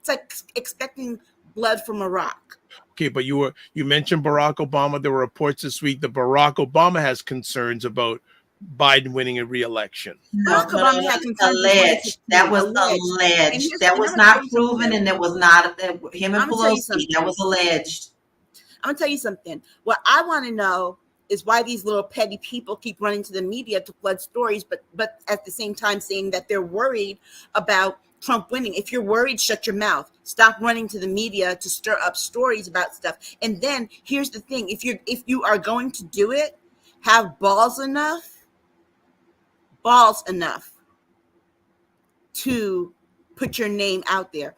Speaker 1: like expecting blood from a rock.
Speaker 3: Okay, but you mentioned Barack Obama. There were reports this week that Barack Obama has concerns about Biden winning a re election.
Speaker 1: Barack Obama had concerns
Speaker 4: alleged. That was alleged. That was not proven, and it was not him and Pelosi. That was alleged.
Speaker 1: I'm gonna tell you something. What I want to know is why these little petty people keep running to the media to flood stories, but at the same time saying that they're worried about Trump winning. If you're worried, shut your mouth. Stop running to the media to stir up stories about stuff. And then here's the thing: if you are going to do it, have balls enough to put your name out there.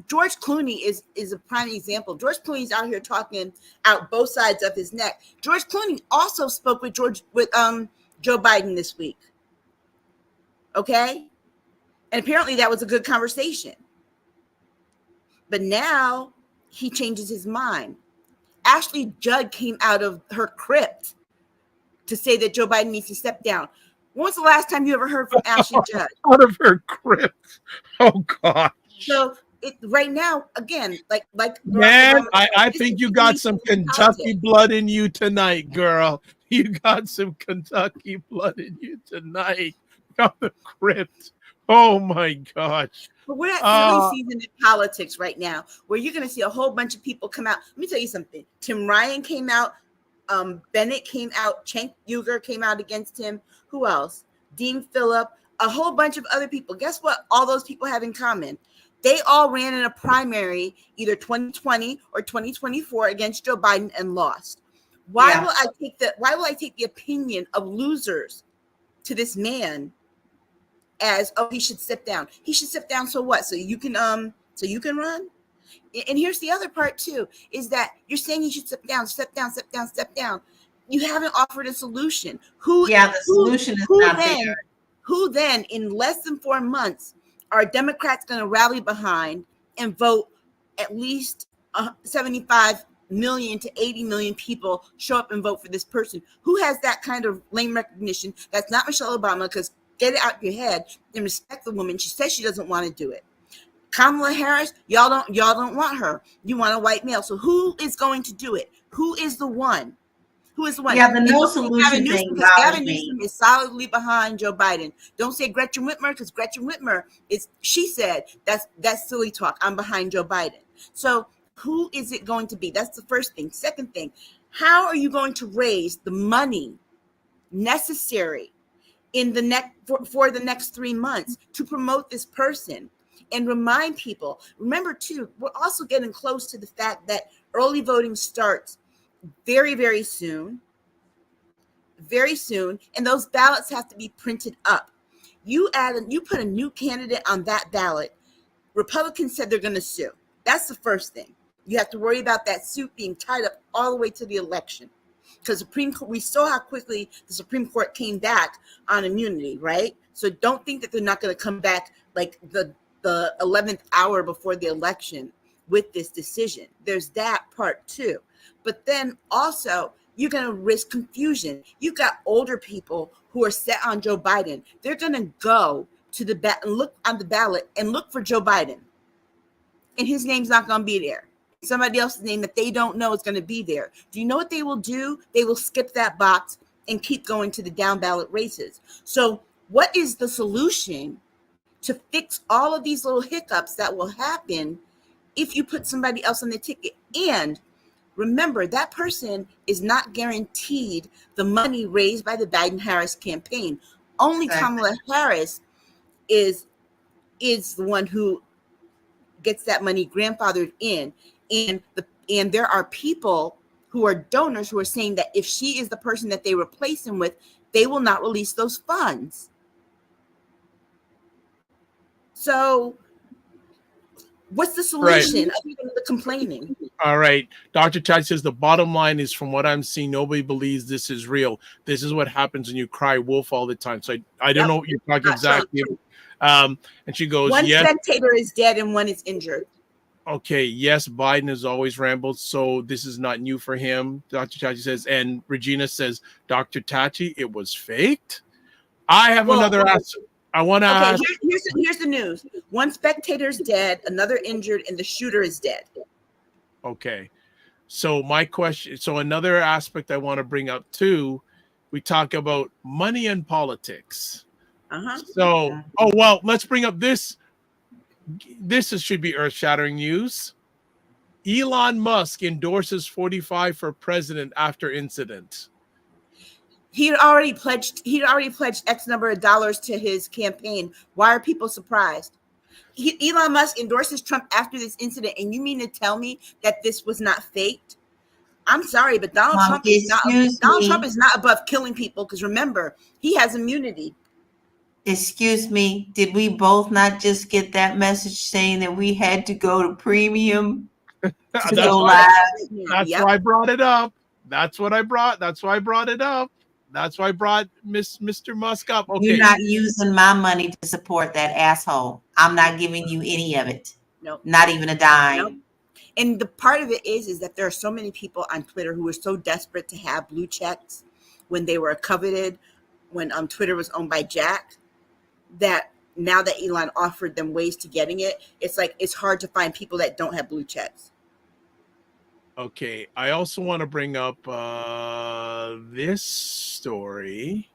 Speaker 1: George Clooney is a prime example. George Clooney's out here talking out both sides of his neck. George Clooney also spoke with Joe Biden this week. Okay? And apparently that was a good conversation. But now he changes his mind. Ashley Judd came out of her crypt to say that Joe Biden needs to step down. When was the last time you ever heard from Ashley Judd?
Speaker 3: Out of her crypt. Oh, God.
Speaker 1: So right now, again, like
Speaker 3: man, I think you got some Kentucky blood in you tonight, girl. You got some Kentucky blood in you tonight. Out the crypt. Oh my gosh.
Speaker 1: But we're at silly season in politics right now, where you're going to see a whole bunch of people come out. Let me tell you something. Tim Ryan came out. Bennett came out. Cenk Uygur came out against him. Who else? Dean Phillip. A whole bunch of other people. Guess what? All those people have in common. They all ran in a primary, either 2020 or 2024, against Joe Biden and lost. Why will I take the opinion of losers to this man as, oh, he should step down? He should step down. So what? So you can run? And here's the other part too, is that you're saying he should step down. You haven't offered a solution.
Speaker 4: The solution is not there.
Speaker 1: Who then, in less than 4 months, are Democrats going to rally behind and vote at least 75 million to 80 million people show up and vote for this person? Who has that kind of lame recognition? That's not Michelle Obama, because get it out your head and respect the woman. She says she doesn't want to do it. Kamala Harris, y'all don't want her. You want a white male. So who is going to do it? Who is the one?
Speaker 4: Yeah, the no solution thing.
Speaker 1: Gavin Newsom is solidly behind Joe Biden. Don't say Gretchen Whitmer, because Gretchen Whitmer she said that's silly talk. I'm behind Joe Biden. So who is it going to be? That's the first thing. Second thing, how are you going to raise the money necessary in the next for the next 3 months to promote this person and remind people. Remember too, we're also getting close to the fact that early voting starts very, very soon, and those ballots have to be printed up. You put a new candidate on that ballot. Republicans said they're going to sue. That's the first thing. You have to worry about that suit being tied up all the way to the election. Because we saw how quickly the Supreme Court came back on immunity, right? So don't think that they're not going to come back like the 11th hour before the election with this decision. There's that part too. But then also, you're going to risk confusion. You've got older people who are set on Joe Biden. They're going to go to the and look on the ballot and look for Joe Biden. And his name's not going to be there. Somebody else's name that they don't know is going to be there. Do you know what they will do? They will skip that box and keep going to the down ballot races. So what is the solution to fix all of these little hiccups that will happen if you put somebody else on the ticket? And remember, that person is not guaranteed the money raised by the Biden-Harris campaign. Only Kamala Harris is the one who gets that money grandfathered in. And there are people who are donors who are saying that if she is the person that they replace him with, they will not release those funds. So what's the solution other than the complaining?
Speaker 3: All right. Dr. Chad says the bottom line is, from what I'm seeing, nobody believes this is real. This is what happens when you cry wolf all the time. So I don't know what you're talking exactly. And she goes,
Speaker 1: one
Speaker 3: yes.
Speaker 1: spectator is dead and one is injured.
Speaker 3: Okay, yes, Biden has always rambled, so this is not new for him. Dr. Tachi says, and Regina says, Dr. Tachi, it was faked. I have another answer. I want to ask.
Speaker 1: Here's the news. One spectator's dead, another injured, and the shooter is dead.
Speaker 3: Okay. So my question, another aspect I want to bring up too, we talk about money and politics. So, let's bring up this. This should be earth-shattering news. Elon Musk endorses 45 for president after incident.
Speaker 1: He'd already pledged X number of dollars to his campaign. Why are people surprised? Elon Musk endorses Trump after this incident, and you mean to tell me that this was not faked? I'm sorry, but Donald Trump is not above killing people, because remember, he has immunity.
Speaker 4: Excuse me, did we both not just get that message saying that we had to go to premium to go live?
Speaker 3: That's why I brought it up. That's why I brought it up. That's why I brought Mr. Musk up. Okay.
Speaker 4: You're not using my money to support that asshole. I'm not giving you any of it.
Speaker 1: Nope.
Speaker 4: Not even a dime.
Speaker 1: Nope. And the part of it is that there are so many people on Twitter who are so desperate to have blue checks when they were coveted, when Twitter was owned by Jack, that now that Elon offered them ways to getting it, it's hard to find people that don't have blue checks.
Speaker 3: Okay, I also want to bring up this story.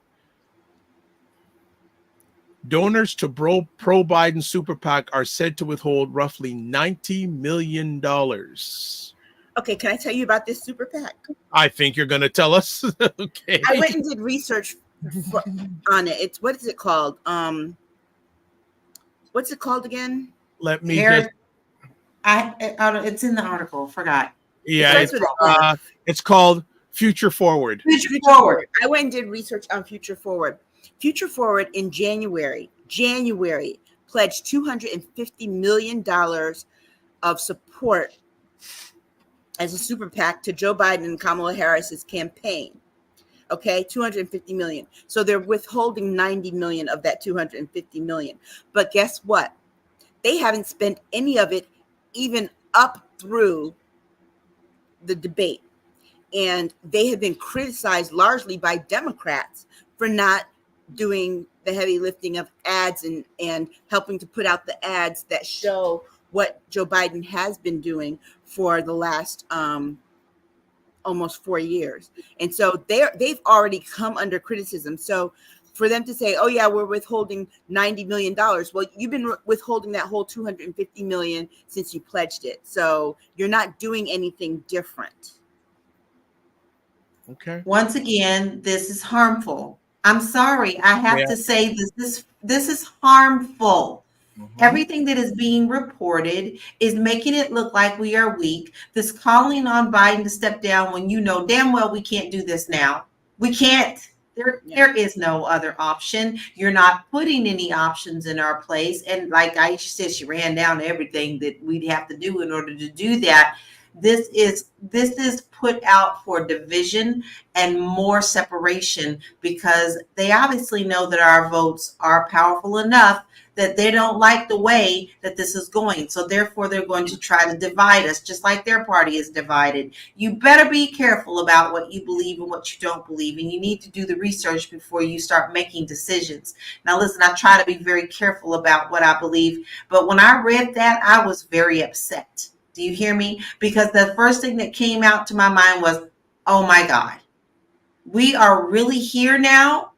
Speaker 3: Donors to pro-Biden super PAC are said to withhold roughly $90 million.
Speaker 1: Okay, can I tell you about this super PAC?
Speaker 3: I think you're going to tell us. Okay.
Speaker 1: I went and did research on it. What is it called? What's it called again?
Speaker 3: Let me
Speaker 4: it's in the article. Forgot.
Speaker 3: Yeah, it's called Future Forward.
Speaker 1: Future Forward. I went and did research on Future Forward. Future Forward in January pledged $250 million of support as a super PAC to Joe Biden and Kamala Harris's campaign. Okay, $250 million. So they're withholding $90 million of that $250 million. But guess what? They haven't spent any of it even up through the debate. And they have been criticized largely by Democrats for not doing the heavy lifting of ads and helping to put out the ads that show what Joe Biden has been doing for the last almost 4 years. And so they've already come under criticism. So for them to say, oh yeah, we're withholding $90 million. Well, you've been withholding that whole $250 million since you pledged it. So you're not doing anything different.
Speaker 3: Okay.
Speaker 4: Once again, this is harmful. I'm sorry. I have
Speaker 3: Yeah.
Speaker 4: to say this is harmful.
Speaker 3: Mhm.
Speaker 4: Everything that is being reported is making it look like we are weak. This calling on Biden to step down when you know damn well we can't do this now. We can't. There is no other option. You're not putting any options in our place. And like Aisha said, she ran down everything that we'd have to do in order to do that. This is put out for division and more separation because they obviously know that our votes are powerful enough that they don't like the way that this is going. So therefore, they're going to try to divide us, just like their party is divided. You better be careful about what you believe and what you don't believe. And you need to do the research before you start making decisions. Now, listen, I try to be very careful about what I believe. But when I read that, I was very upset. Do you hear me? Because the first thing that came out to my mind was, oh my God, we are really here now.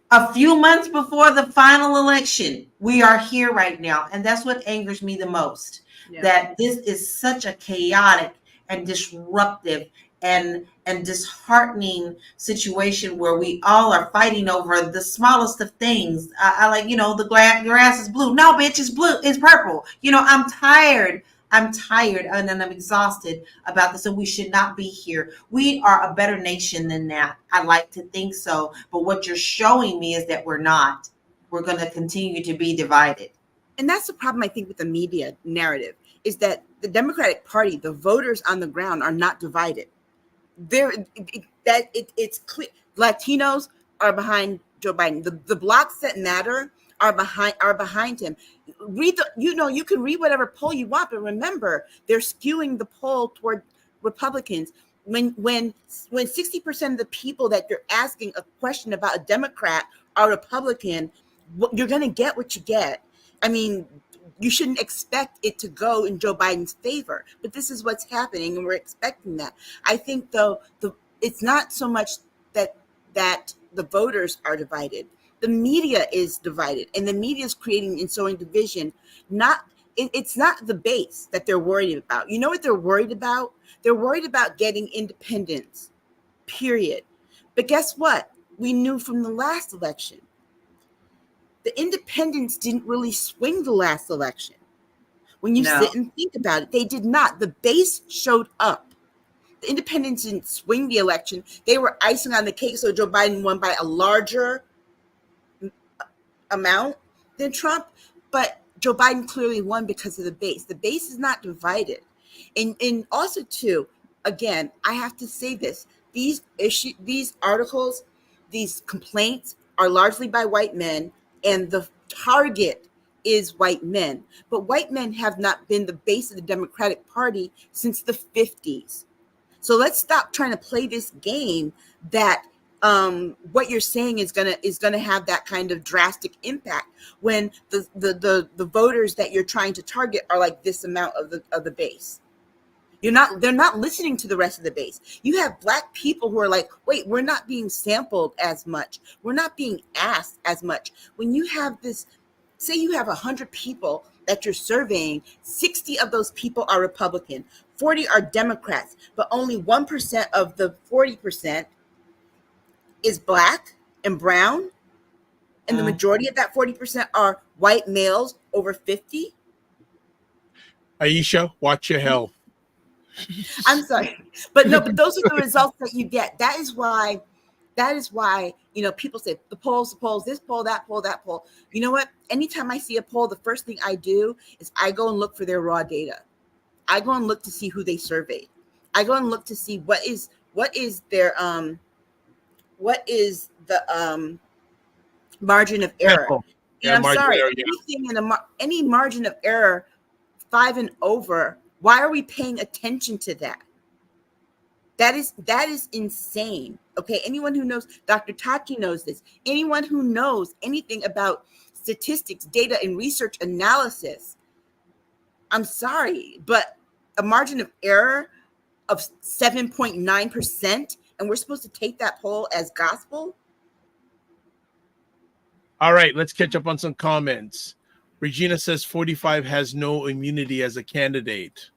Speaker 4: A few months before the final election, we are here right now. And that's what angers me the most, that this is such a chaotic and disruptive and disheartening situation where we all are fighting over the smallest of things. I like, the grass is blue. No, bitch, it's blue. It's purple. I'm tired. I'm tired and I'm exhausted about this, and we should not be here. We are a better nation than that. I like to think so. But what you're showing me is that we're not. We're going to continue to be divided.
Speaker 1: And that's the problem, I think, with the media narrative, is that the Democratic Party, the voters on the ground, are not divided. It's clear. Latinos are behind Joe Biden. The blocks that matter are behind him. You can read whatever poll you want, but remember, they're skewing the poll toward Republicans. When 60% of the people that you're asking a question about a Democrat are Republican, you're going to get what you get. I mean, you shouldn't expect it to go in Joe Biden's favor, but this is what's happening, and we're expecting that. I think, though, it's not so much that the voters are divided. The media is divided, and the media is creating and sowing division. It's not the base that they're worried about. You know what they're worried about? They're worried about getting independence, period. But guess what? We knew from the last election, the independents didn't really swing the last election. When you sit and think about it, they did not. The base showed up. The independents didn't swing the election. They were icing on the cake, so Joe Biden won by a larger amount than Trump, but Joe Biden clearly won because of the base. The base is not divided. And also, too, again, I have to say this. These articles, these complaints are largely by white men, and the target is white men. But white men have not been the base of the Democratic Party since the 50s. So let's stop trying to play this game that what you're saying is gonna have that kind of drastic impact when the voters that you're trying to target are like this amount of the base. They're not listening to the rest of the base. You have Black people who are like, wait, we're not being sampled as much. We're not being asked as much. When you have this, say you have 100 people that you're surveying, 60 of those people are Republican, 40 are Democrats, but only 1% of the 40% is Black and brown, and the majority of that 40% are white males over 50.
Speaker 3: Aisha, watch your health.
Speaker 1: I'm sorry, but those are the results that you get. That is why people say the polls, this poll, that poll. You know what? Anytime I see a poll, the first thing I do is I go and look for their raw data. I go and look to see who they surveyed. I go and look to see what is their margin of error. And I'm sorry, anything any margin of error 5 and over, why are we paying attention to that? That is insane. Okay, anyone who knows, Dr. Tachi knows this. Anyone who knows anything about statistics, data, and research analysis, I'm sorry, but a margin of error of 7.9%, and we're supposed to take that poll as gospel?
Speaker 3: All right, let's catch up on some comments. Regina says 45 has no immunity as a candidate.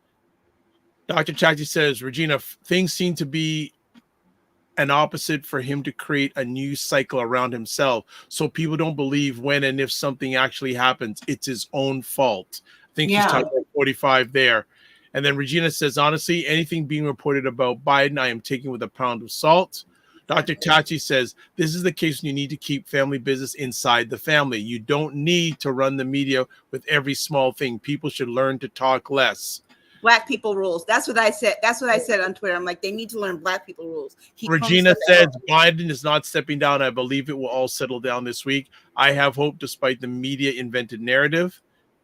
Speaker 3: Dr. Chachi says, Regina, things seem to be an opposite for him to create a news cycle around himself. So people don't believe when and if something actually happens, it's his own fault. I think she's talking about 45 there. And then Regina says, honestly, anything being reported about Biden, I am taking with a pound of salt. Dr. Tachi says, this is the case when you need to keep family business inside the family. You don't need to run the media with every small thing. People should learn to talk less.
Speaker 1: Black people rules. That's what I said. That's what I said on Twitter. I'm like, they need to learn black people rules.
Speaker 3: Regina says Biden is not stepping down. I believe it will all settle down this week. I have hope despite the media invented narrative.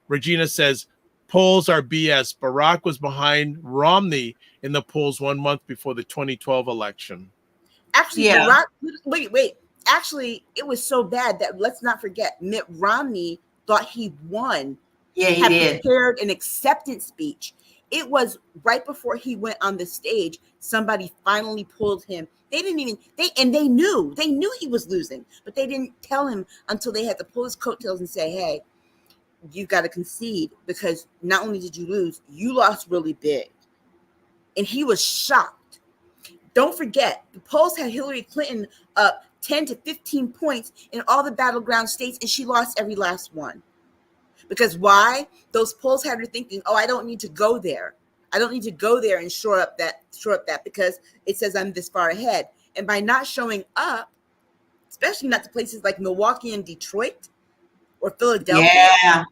Speaker 3: Regina says, polls are BS. Barack was behind Romney in the polls 1 month before the 2012 election.
Speaker 1: Actually, Barack, wait. Actually, it was so bad that let's not forget Mitt Romney thought he won.
Speaker 4: Yeah, he did.
Speaker 1: Prepared an acceptance speech. It was right before he went on the stage. Somebody finally pulled him. They knew he was losing, but they didn't tell him until they had to pull his coattails and say, hey, you've got to concede because not only did you lose, you lost really big. And he was shocked. Don't forget, the polls had Hillary Clinton up 10 to 15 points in all the battleground states, and she lost every last one. Because why? Those polls had her thinking, oh, I don't need to go there. I don't need to go there and shore up that because it says I'm this far ahead. And by not showing up, especially not to places like Milwaukee and Detroit or Philadelphia,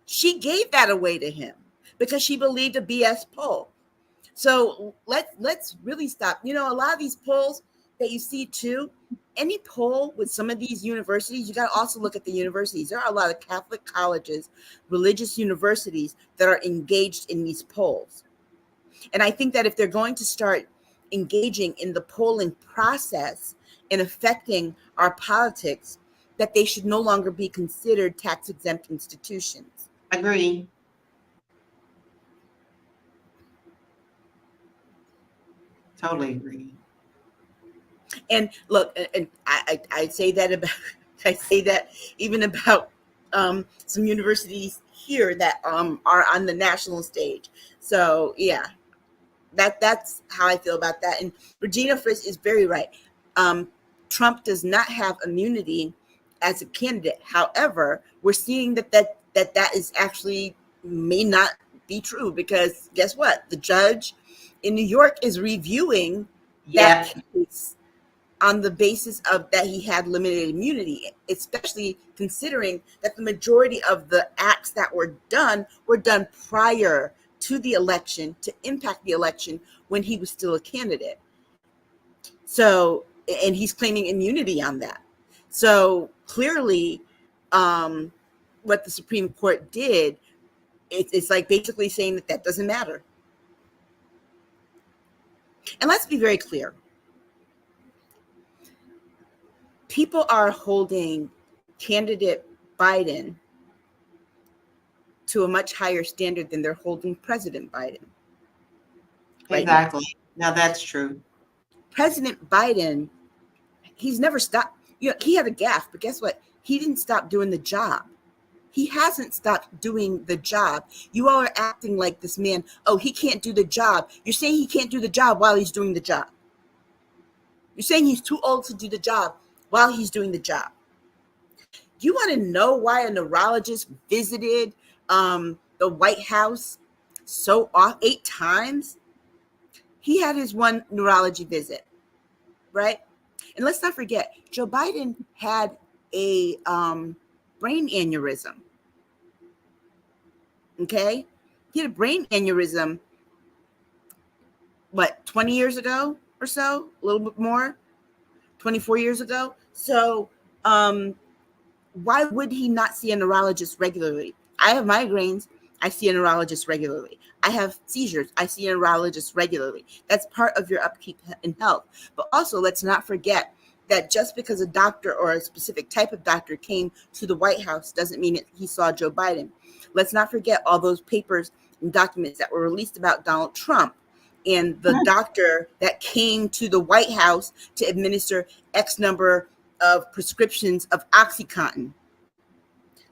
Speaker 1: she gave that away to him because she believed a BS poll. So let's really stop. You know, a lot of these polls that you see too, any poll with some of these universities, you got to also look at the universities. There are a lot of Catholic colleges, religious universities that are engaged in these polls. And I think that if they're going to start engaging in the polling process and affecting our politics, that they should no longer be considered tax-exempt institutions.
Speaker 4: Agree. Totally agree.
Speaker 1: And look, and I say that even about some universities here that are on the national stage. So yeah, that's how I feel about that. And Regina Frisk is very right. Trump does not have immunity as a candidate. However, we're seeing that is actually may not be true because guess what? The judge in New York is reviewing that case on the basis of that he had limited immunity, especially considering that the majority of the acts that were done prior to the election to impact the election when he was still a candidate. So, and he's claiming immunity on that. So clearly, what the Supreme Court did, it's like basically saying that doesn't matter. And let's be very clear. People are holding candidate Biden to a much higher standard than they're holding President Biden.
Speaker 4: Right exactly. Now that's true.
Speaker 1: President Biden, he's never stopped. You know, he had a gaffe, but guess what? He didn't stop doing the job. He hasn't stopped doing the job. You all are acting like this man, oh, he can't do the job. You're saying he can't do the job while he's doing the job. You're saying he's too old to do the job while he's doing the job. You want to know why a neurologist visited the White House 8 times? He had his one neurology visit, right? And let's not forget, Joe Biden had a brain aneurysm. Okay? He had a brain aneurysm, 20 years ago or so? A little bit more? 24 years ago? So why would he not see a neurologist regularly? I have migraines. I see a neurologist regularly. I have seizures. I see a neurologist regularly. That's part of your upkeep in health. But also, let's not forget that just because a doctor or a specific type of doctor came to the White House doesn't mean that he saw Joe Biden. Let's not forget all those papers and documents that were released about Donald Trump and the doctor that came to the White House to administer X number of prescriptions of OxyContin.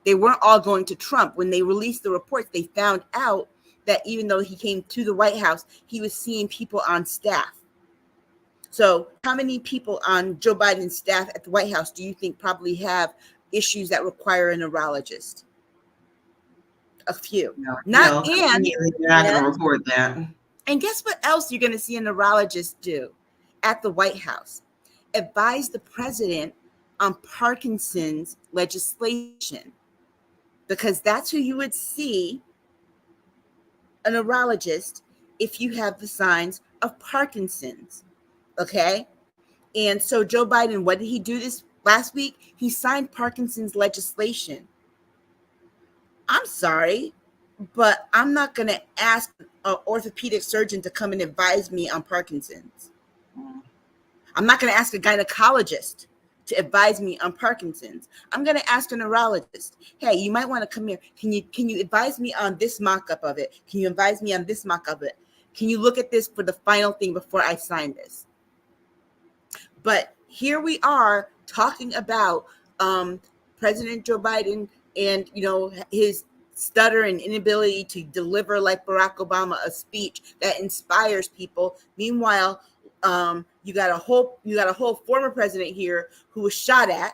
Speaker 1: They weren't all going to Trump. When they released the reports, they found out that even though he came to the White House, he was seeing people on staff. So how many people on Joe Biden's staff at the White House do you think probably have issues that require a neurologist? A few.
Speaker 4: No,
Speaker 1: Not
Speaker 4: no,
Speaker 1: and
Speaker 4: you're not going to record that.
Speaker 1: And guess what else you're going to see a neurologist do at the White House? Advise the president on Parkinson's legislation, because that's who you would see, a neurologist, if you have the signs of Parkinson's. Okay. And so Joe Biden, what did he do this last week? He signed Parkinson's legislation. I'm sorry, but I'm not going to ask an orthopedic surgeon to come and advise me on Parkinson's. I'm not going to ask a gynecologist to advise me on Parkinson's. I'm going to ask a neurologist, hey, you might want to come here. Can you advise me on this mock-up of it? Can you advise me on this mock-up of it? Can you look at this for the final thing before I sign this? But here we are talking about President Joe Biden and, his stutter and inability to deliver, like Barack Obama, a speech that inspires people. Meanwhile, you got a whole former president here who was shot at,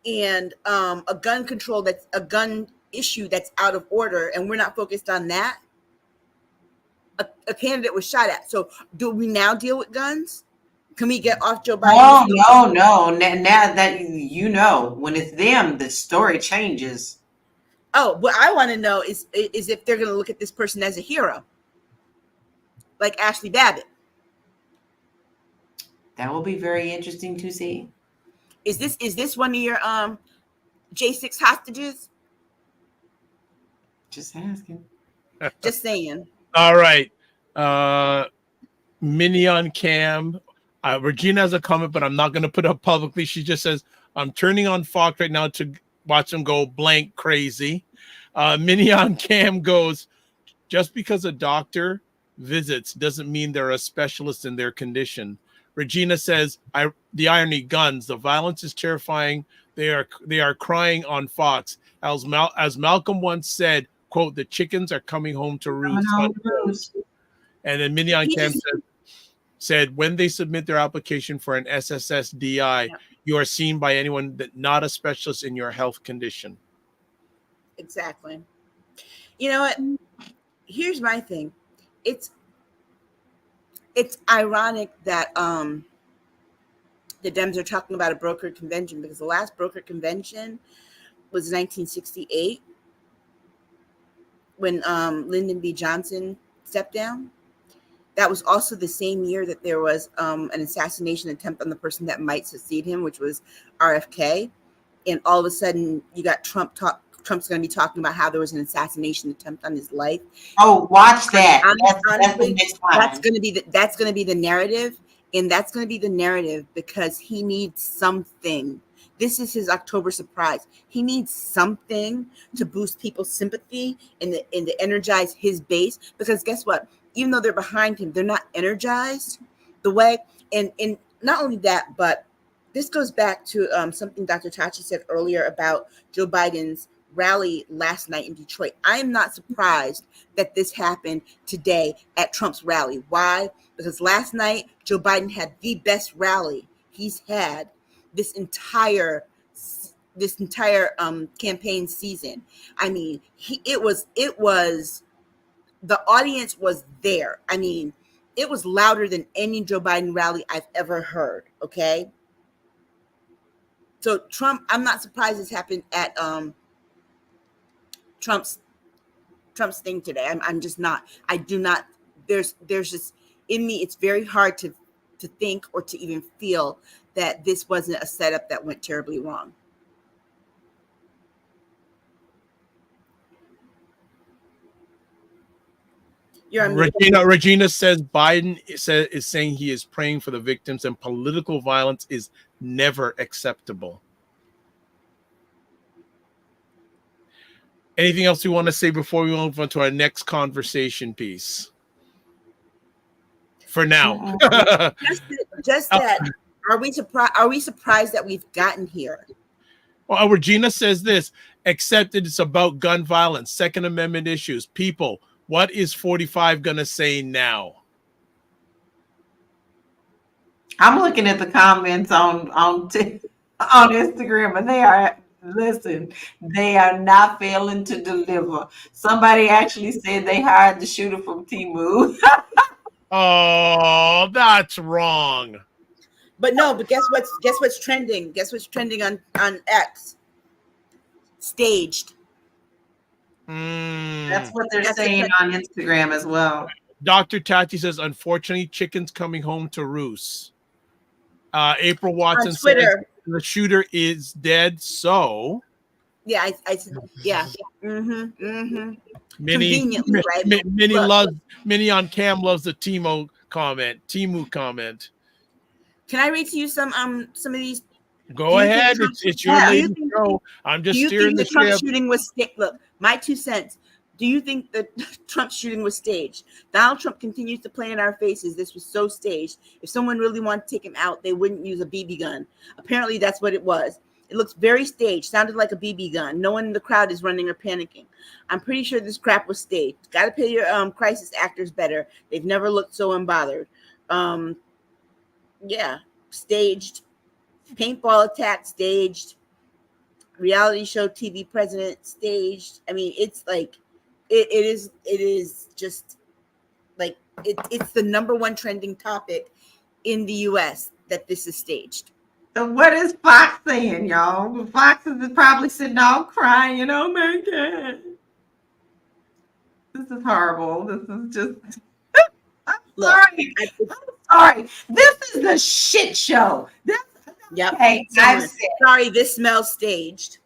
Speaker 1: and a gun issue that's out of order, and we're not focused on that. A candidate was shot at. So do we now deal with guns? Can we get off Joe Biden?
Speaker 4: No. Now that when it's them, the story changes.
Speaker 1: Oh, what I want to know is if they're going to look at this person as a hero, like Ashley Babbitt.
Speaker 4: That will be very interesting to see.
Speaker 1: Is this one of your J6 hostages?
Speaker 4: Just asking.
Speaker 1: Just saying.
Speaker 3: All right. Mini on cam. Regina has a comment, but I'm not going to put it up publicly. She just says, I'm turning on Fox right now to watch them go blank crazy. Mini on cam goes, just because a doctor visits doesn't mean they're a specialist in their condition. Regina says, the irony, guns, the violence is terrifying. They are crying on Fox. As Malcolm once said, quote, the chickens are coming home to roost. And then Mini on cam said, when they submit their application for an SSS-DI, you are seen by anyone that not a specialist in your health condition.
Speaker 1: Exactly. You know what? Here's my thing. It's ironic that the Dems are talking about a brokered convention, because the last brokered convention was 1968 when Lyndon B. Johnson stepped down. That was also the same year that there was an assassination attempt on the person that might succeed him, which was RFK. And all of a sudden, you got Trump's going to be talking about how there was an assassination attempt on his life.
Speaker 4: Oh, watch that!
Speaker 1: Honestly, that's going to be the narrative, and that's going to be the narrative because he needs something. This is his October surprise. He needs something to boost people's sympathy and to energize his base. Because guess what? Even though they're behind him, they're not energized the way. And not only that, but this goes back to something Dr. Tachi said earlier about Joe Biden's rally last night in Detroit. I am not surprised that this happened today at Trump's rally. Why? Because last night, Joe Biden had the best rally he's had this entire campaign season. I mean, it was the audience was there. I mean, it was louder than any Joe Biden rally I've ever heard. Okay. So Trump, I'm not surprised this happened at Trump's thing today. I'm just not. I do not. There's just in me. It's very hard to think or to even feel that this wasn't a setup that went terribly wrong.
Speaker 3: Regina says Biden is saying he is praying for the victims, and political violence is never acceptable. Anything else you want to say before we move on to our next conversation piece? For now,
Speaker 1: just that. Are we surprised that we've gotten here?
Speaker 3: Well, Regina says this: except it's about gun violence, Second Amendment issues. People, what is 45 going to say now?
Speaker 4: I'm looking at the comments on Instagram, and they are not failing to deliver. Somebody actually said they hired the shooter from Temu.
Speaker 3: Oh, that's wrong.
Speaker 1: But no, but guess what's trending? Guess what's trending on X? Staged.
Speaker 4: That's what they're saying on Instagram as well.
Speaker 3: Dr. Tati says, unfortunately, chicken's coming home to roost. April Watson says the shooter is dead. So
Speaker 1: yeah, yeah. Mm-hmm.
Speaker 3: Minnie,
Speaker 1: right?
Speaker 3: Minnie on cam loves the Temu comment. Can
Speaker 1: I read to you some of these?
Speaker 3: Go ahead. It's your lady show. I'm just steering the ship.
Speaker 1: Do you think the Trump shooting was staged? Look, my 2 cents. Do you think the Trump shooting was staged? Donald Trump continues to play in our faces. This was so staged. If someone really wanted to take him out, they wouldn't use a BB gun. Apparently, that's what it was. It looks very staged. Sounded like a BB gun. No one in the crowd is running or panicking. I'm pretty sure this crap was staged. Got to pay your crisis actors better. They've never looked so unbothered. Yeah, staged. Paintball attack staged. Reality show TV president staged. I mean, it's like it is just like it's the number one trending topic in the US that this is staged.
Speaker 4: So what is Fox saying, y'all? Fox is probably sitting all crying, oh my God. This is horrible. This is just sorry. I'm sorry. This is a shit show.
Speaker 1: Yep.
Speaker 4: Okay,
Speaker 1: sorry, this smells staged.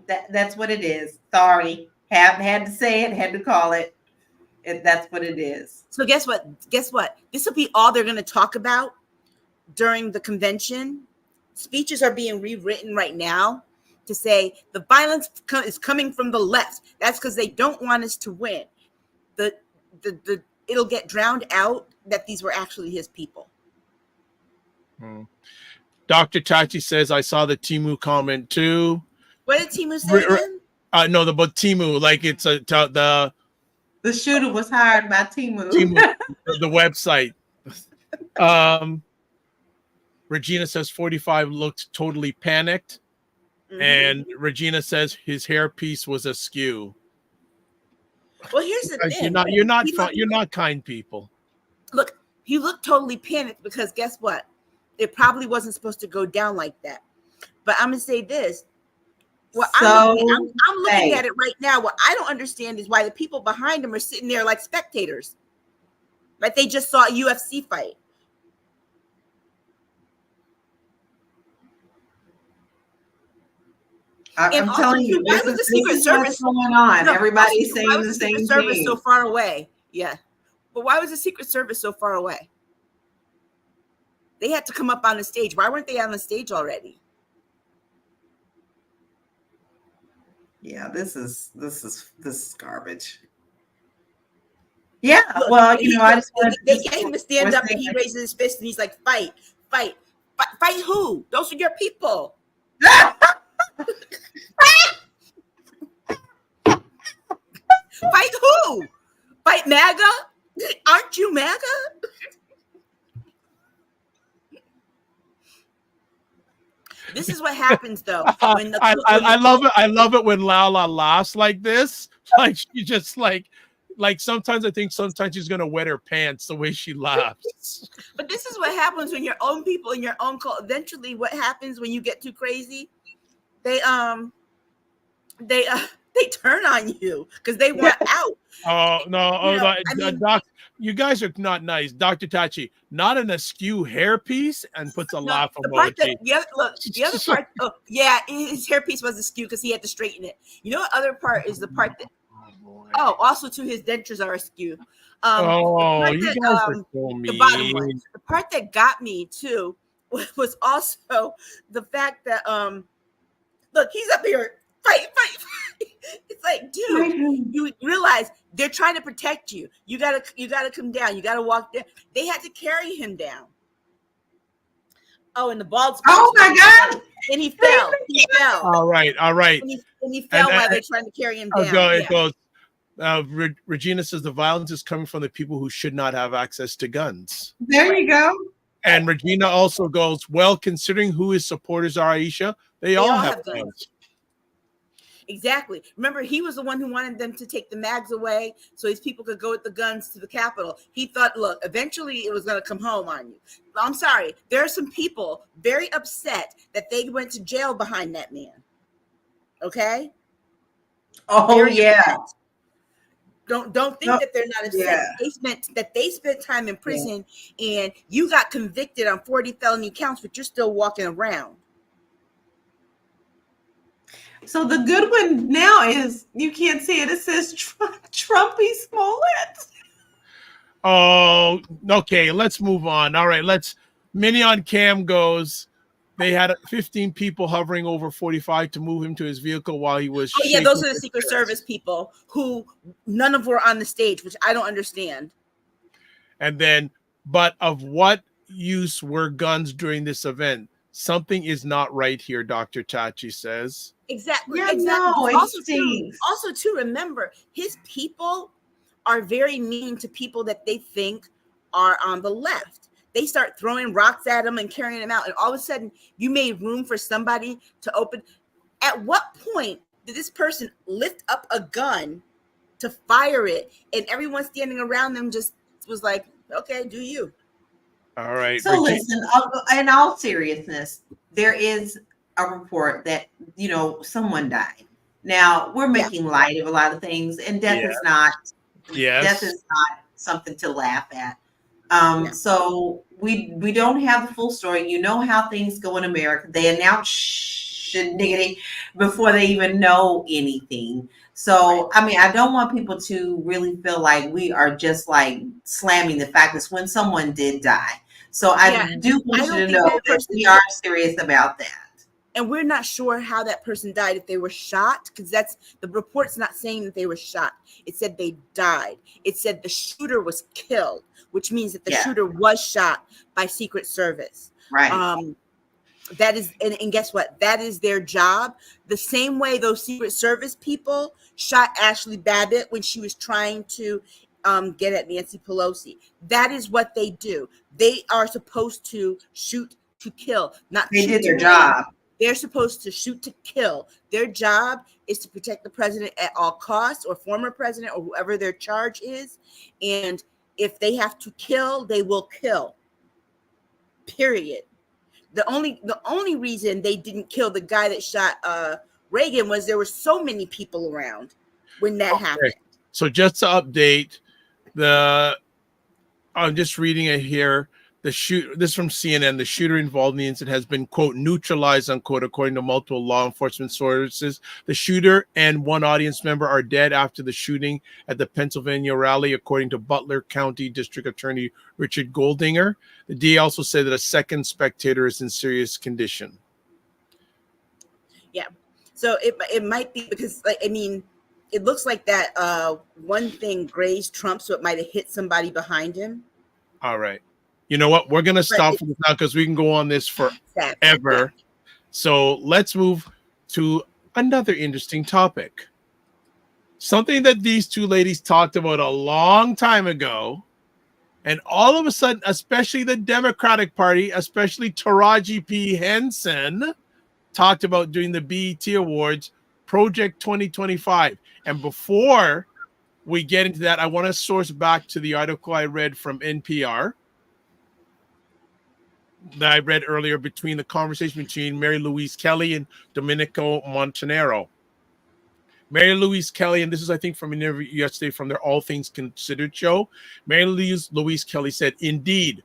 Speaker 4: That's what it is. Sorry. Had to say it, had to call it. That's what it is.
Speaker 1: So guess what? This will be all they're going to talk about during the convention. Speeches are being rewritten right now to say the violence is coming from the left. That's because they don't want us to win. It'll get drowned out that these were actually his people.
Speaker 3: Dr. Tachi says, I saw the Temu comment too.
Speaker 1: What did Temu say again?
Speaker 3: No, but Temu, like it's the
Speaker 4: shooter was hired by Temu.
Speaker 3: The website. Regina says 45 looked totally panicked. Mm-hmm. And Regina says his hairpiece was askew.
Speaker 1: Well, here's the thing.
Speaker 3: You're not kind people.
Speaker 1: Look, he looked totally panicked because guess what? It probably wasn't supposed to go down like that. But I'm gonna say this. Well, I'm looking at it right now. What I don't understand is why the people behind him are sitting there like spectators. Like they just saw a UFC fight.
Speaker 4: I'm telling you, why was the Secret Service going on? Everybody's saying the same thing.
Speaker 1: Service so far away. Yeah. But why was the Secret Service so far away? They had to come up on the stage. Why weren't they on the stage already?
Speaker 4: Yeah, this is garbage. Yeah, look, well, I just want
Speaker 1: they get him to stand up and he raises his fist and he's like, fight who? Those are your people. Fight who? Fight MAGA? Aren't you MAGA? This is what happens though. When
Speaker 3: I love it. I love it when LaLa laughs like this. Like she just like sometimes I think sometimes she's gonna wet her pants the way she laughs.
Speaker 1: But this is what happens when your own people in your own cult. Eventually, what happens when you get too crazy? They turn on you because they want out.
Speaker 3: Oh no! Doc, you guys are not nice, Dr. Tachi. Not an askew hairpiece, and puts a laugh emoji.
Speaker 1: The other part. Oh, yeah, his hairpiece was askew because he had to straighten it. You know, what other part is the part that. Oh, also too, his dentures are askew.
Speaker 3: You guys are so mean.
Speaker 1: The bottom one. The part that got me too was also the fact that look, he's up here. Fight. It's like, dude, you realize they're trying to protect you. You gotta come down. You gotta walk there. They had to carry him down. Oh, and the bald spot.
Speaker 4: Oh my God!
Speaker 1: And he fell.
Speaker 3: All right.
Speaker 1: And he fell while they're trying to carry him down.
Speaker 3: It goes. Regina says the violence is coming from the people who should not have access to guns.
Speaker 4: There you go.
Speaker 3: And Regina also goes, well, considering who his supporters are, Aisha, they all have guns.
Speaker 1: Exactly. Remember, he was the one who wanted them to take the mags away so his people could go with the guns to the Capitol. He thought, look, eventually it was going to come home on you. I'm sorry. There are some people very upset that they went to jail behind that man. Okay?
Speaker 4: Oh,
Speaker 1: Very
Speaker 4: yeah.
Speaker 1: upset. Don't think that they're not upset.
Speaker 4: Yeah.
Speaker 1: They spent time in prison, and you got convicted on 40 felony counts, but you're still walking around.
Speaker 4: So the good one now is, you can't see it. It says Trumpy Smollett.
Speaker 3: Oh, okay. Let's move on. All right. Mini on Cam goes, they had 15 people hovering over 45 to move him to his vehicle while he was.
Speaker 1: Oh, yeah. Those are the Secret Service people who none of were on the stage, which I don't understand. And
Speaker 3: then, but of what use were guns during this event? Something is not right here, Dr. Tachi says.
Speaker 1: Exactly.
Speaker 4: Yeah,
Speaker 1: exactly.
Speaker 4: no,
Speaker 1: Also, to remember, his people are very mean to people that they think are on the left. They start throwing rocks at them and carrying them out. And all of a sudden, you made room for somebody to open. At what point did this person lift up a gun to fire it? And everyone standing around them just was like, okay, do you.
Speaker 3: All right.
Speaker 4: So listen, in all seriousness, there is a report that, someone died. Now, we're making light of a lot of things, and death is not something to laugh at. So we don't have the full story. You know how things go in America. They announce shenanigans before they even know anything. So, I mean, I don't want people to really feel like we are just like slamming the fact that when someone did die. So I do want you to know that we are serious about that.
Speaker 1: And we're not sure how that person died, if they were shot, because that's the report's not saying that they were shot. It said they died. It said the shooter was killed, which means that the shooter was shot by Secret Service.
Speaker 4: Right.
Speaker 1: That is, and guess what? That is their job. The same way those Secret Service people shot Ashley Babbitt when she was trying to get at Nancy Pelosi. That is what they do. They are supposed to shoot to kill, not
Speaker 4: they did their job.
Speaker 1: They're supposed to shoot to kill. Their job is to protect the president at all costs, or former president, or whoever their charge is. And if they have to kill, they will kill. Period. The only reason they didn't kill the guy that shot Reagan was there were so many people around when that happened.
Speaker 3: So just to update, I'm just reading it here. This is from CNN. The shooter involved in the incident has been, quote, neutralized, unquote, according to multiple law enforcement sources. The shooter and one audience member are dead after the shooting at the Pennsylvania rally, according to Butler County District Attorney Richard Goldinger. The DA also said that a second spectator is in serious condition.
Speaker 1: Yeah. So it might be because, it looks like that one thing grazed Trump, so it might have hit somebody behind him.
Speaker 3: All right. You know what? We're going to stop for this now because we can go on this forever. So let's move to another interesting topic. Something that these two ladies talked about a long time ago. And all of a sudden, especially the Democratic Party, especially Taraji P. Henson, talked about doing the BET Awards, Project 2025. And before we get into that, I want to source back to the article I read from NPR that I read earlier between the conversation between Mary Louise Kelly and Domenico Montanaro. Mary Louise Kelly, and this is, I think, from an interview yesterday from their All Things Considered show. Mary Louise Kelly said, indeed.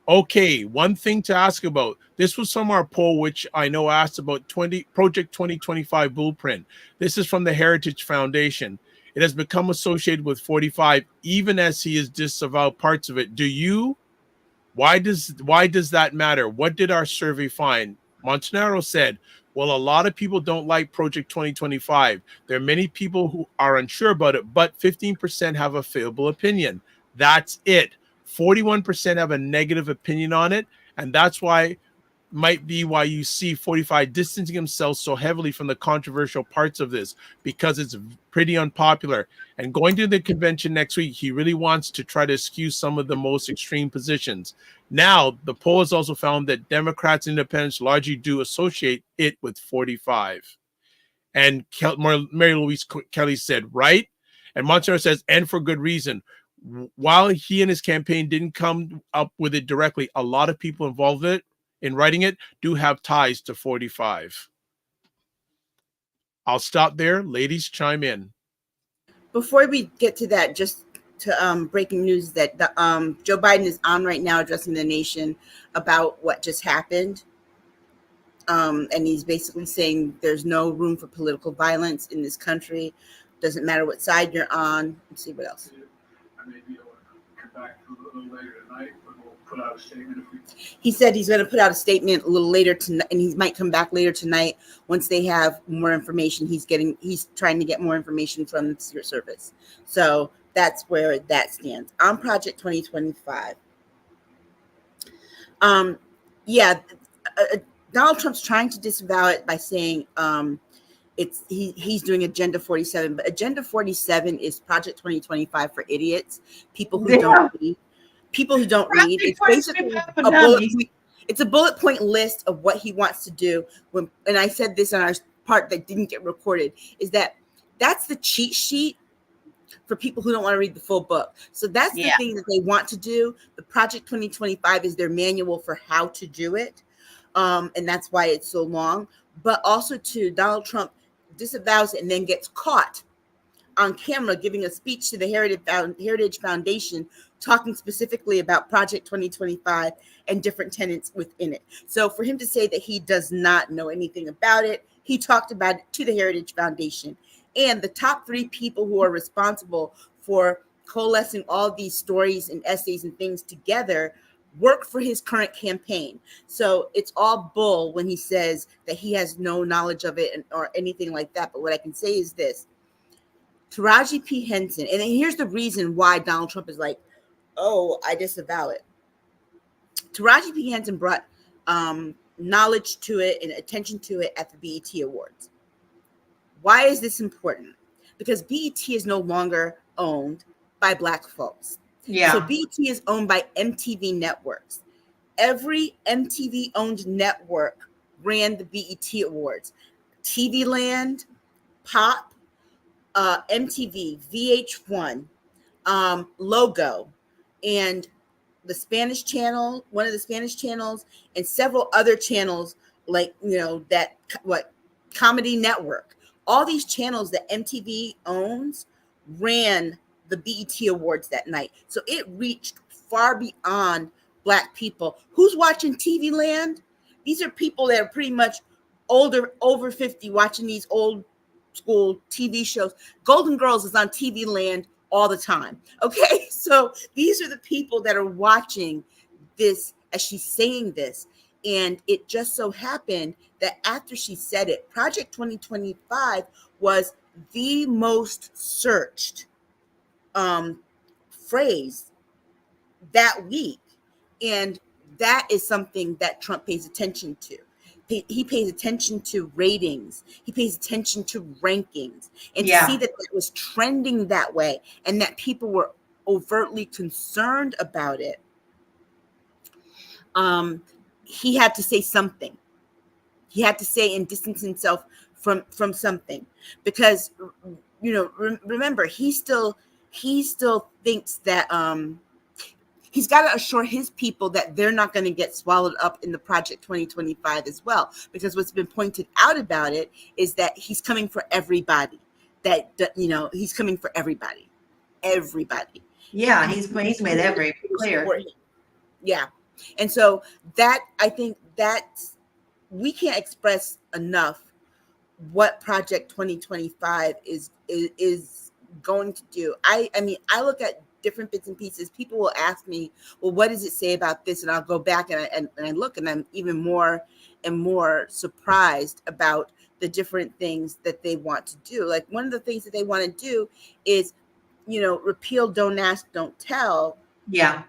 Speaker 3: Okay, one thing to ask about. This was from our poll, which I know asked about Project 2025 blueprint. This is from the Heritage Foundation. It has become associated with 45, even as he has disavowed parts of it. Do you? Why does that matter? What did our survey find? Montanaro said, well, a lot of people don't like Project 2025. There are many people who are unsure about it, but 15% have a favorable opinion. That's it. 41% have a negative opinion on it. And that's why might be why you see 45 distancing himself so heavily from the controversial parts of this, because it's pretty unpopular. And going to the convention next week, he really wants to try to eschew some of the most extreme positions. Now, the poll has also found that Democrats and independents largely do associate it with 45. And Mary Louise Kelly said, right? And Montero says, and for good reason. While he and his campaign didn't come up with it directly, a lot of people involved in writing it do have ties to 45. I'll stop there. Ladies, chime in.
Speaker 1: Before we get to that, just to breaking news that Joe Biden is on right now addressing the nation about what just happened. And he's basically saying there's no room for political violence in this country. Doesn't matter what side you're on. Let's see what else. He said he's going to put out a statement a little later tonight, and he might come back later tonight once they have more information. He's trying to get more information from the Secret Service. So that's where that stands on Project 2025. Donald Trump's trying to disavow it by saying he's doing Agenda 47, but Agenda 47 is Project 2025 for idiots, people who don't read. People who don't read. It's basically a bullet point list of what he wants to do. And I said this on our part that didn't get recorded, is that's the cheat sheet for people who don't want to read the full book. So that's the thing that they want to do. The Project 2025 is their manual for how to do it. And that's why it's so long. But also, too, Donald Trump disavows it and then gets caught on camera giving a speech to the Heritage Foundation, talking specifically about Project 2025 and different tenets within it. So for him to say that he does not know anything about it, he talked about it to the Heritage Foundation. And the top 3 people who are responsible for coalescing all these stories and essays and things together work for his current campaign. So it's all bull when he says that he has no knowledge of it or anything like that. But what I can say is this. Taraji P. Henson, and here's the reason why Donald Trump is like, oh, I disavow it. Taraji P. Henson brought knowledge to it and attention to it at the BET Awards. Why is this important? Because BET is no longer owned by Black folks.
Speaker 4: Yeah.
Speaker 1: So BET is owned by MTV networks. Every MTV-owned network ran the BET Awards. TV Land, Pop, MTV, VH1, Logo, and the Spanish channel, one of the Spanish channels, and several other channels like, Comedy Network. All these channels that MTV owns ran the BET Awards that night. So it reached far beyond Black people. Who's watching TV Land? These are people that are pretty much older, over 50, watching these old school TV shows. Golden Girls is on TV Land all the time. Okay, so these are the people that are watching this as she's saying this. And it just so happened that after she said it, Project 2025 was the most searched phrase that week. And that is something that Trump pays attention to. He pays attention to ratings. He pays attention to rankings. And to see that it was trending that way and that people were overtly concerned about it, he had to say something. He had to say and distance himself from something. Because, remember, he still thinks that he's got to assure his people that they're not going to get swallowed up in the Project 2025 as well. Because what's been pointed out about it is that he's coming for everybody. He's coming for everybody. Everybody.
Speaker 4: Yeah, he's made that very clear.
Speaker 1: Yeah. And so that, I think that we can't express enough what Project 2025 is going to do. I mean, I look at different bits and pieces. People will ask me, well, what does it say about this? And I'll go back and I look, and I'm even more and more surprised about the different things that they want to do. Like, one of the things that they want to do is, repeal Don't Ask, Don't Tell.
Speaker 4: Yeah.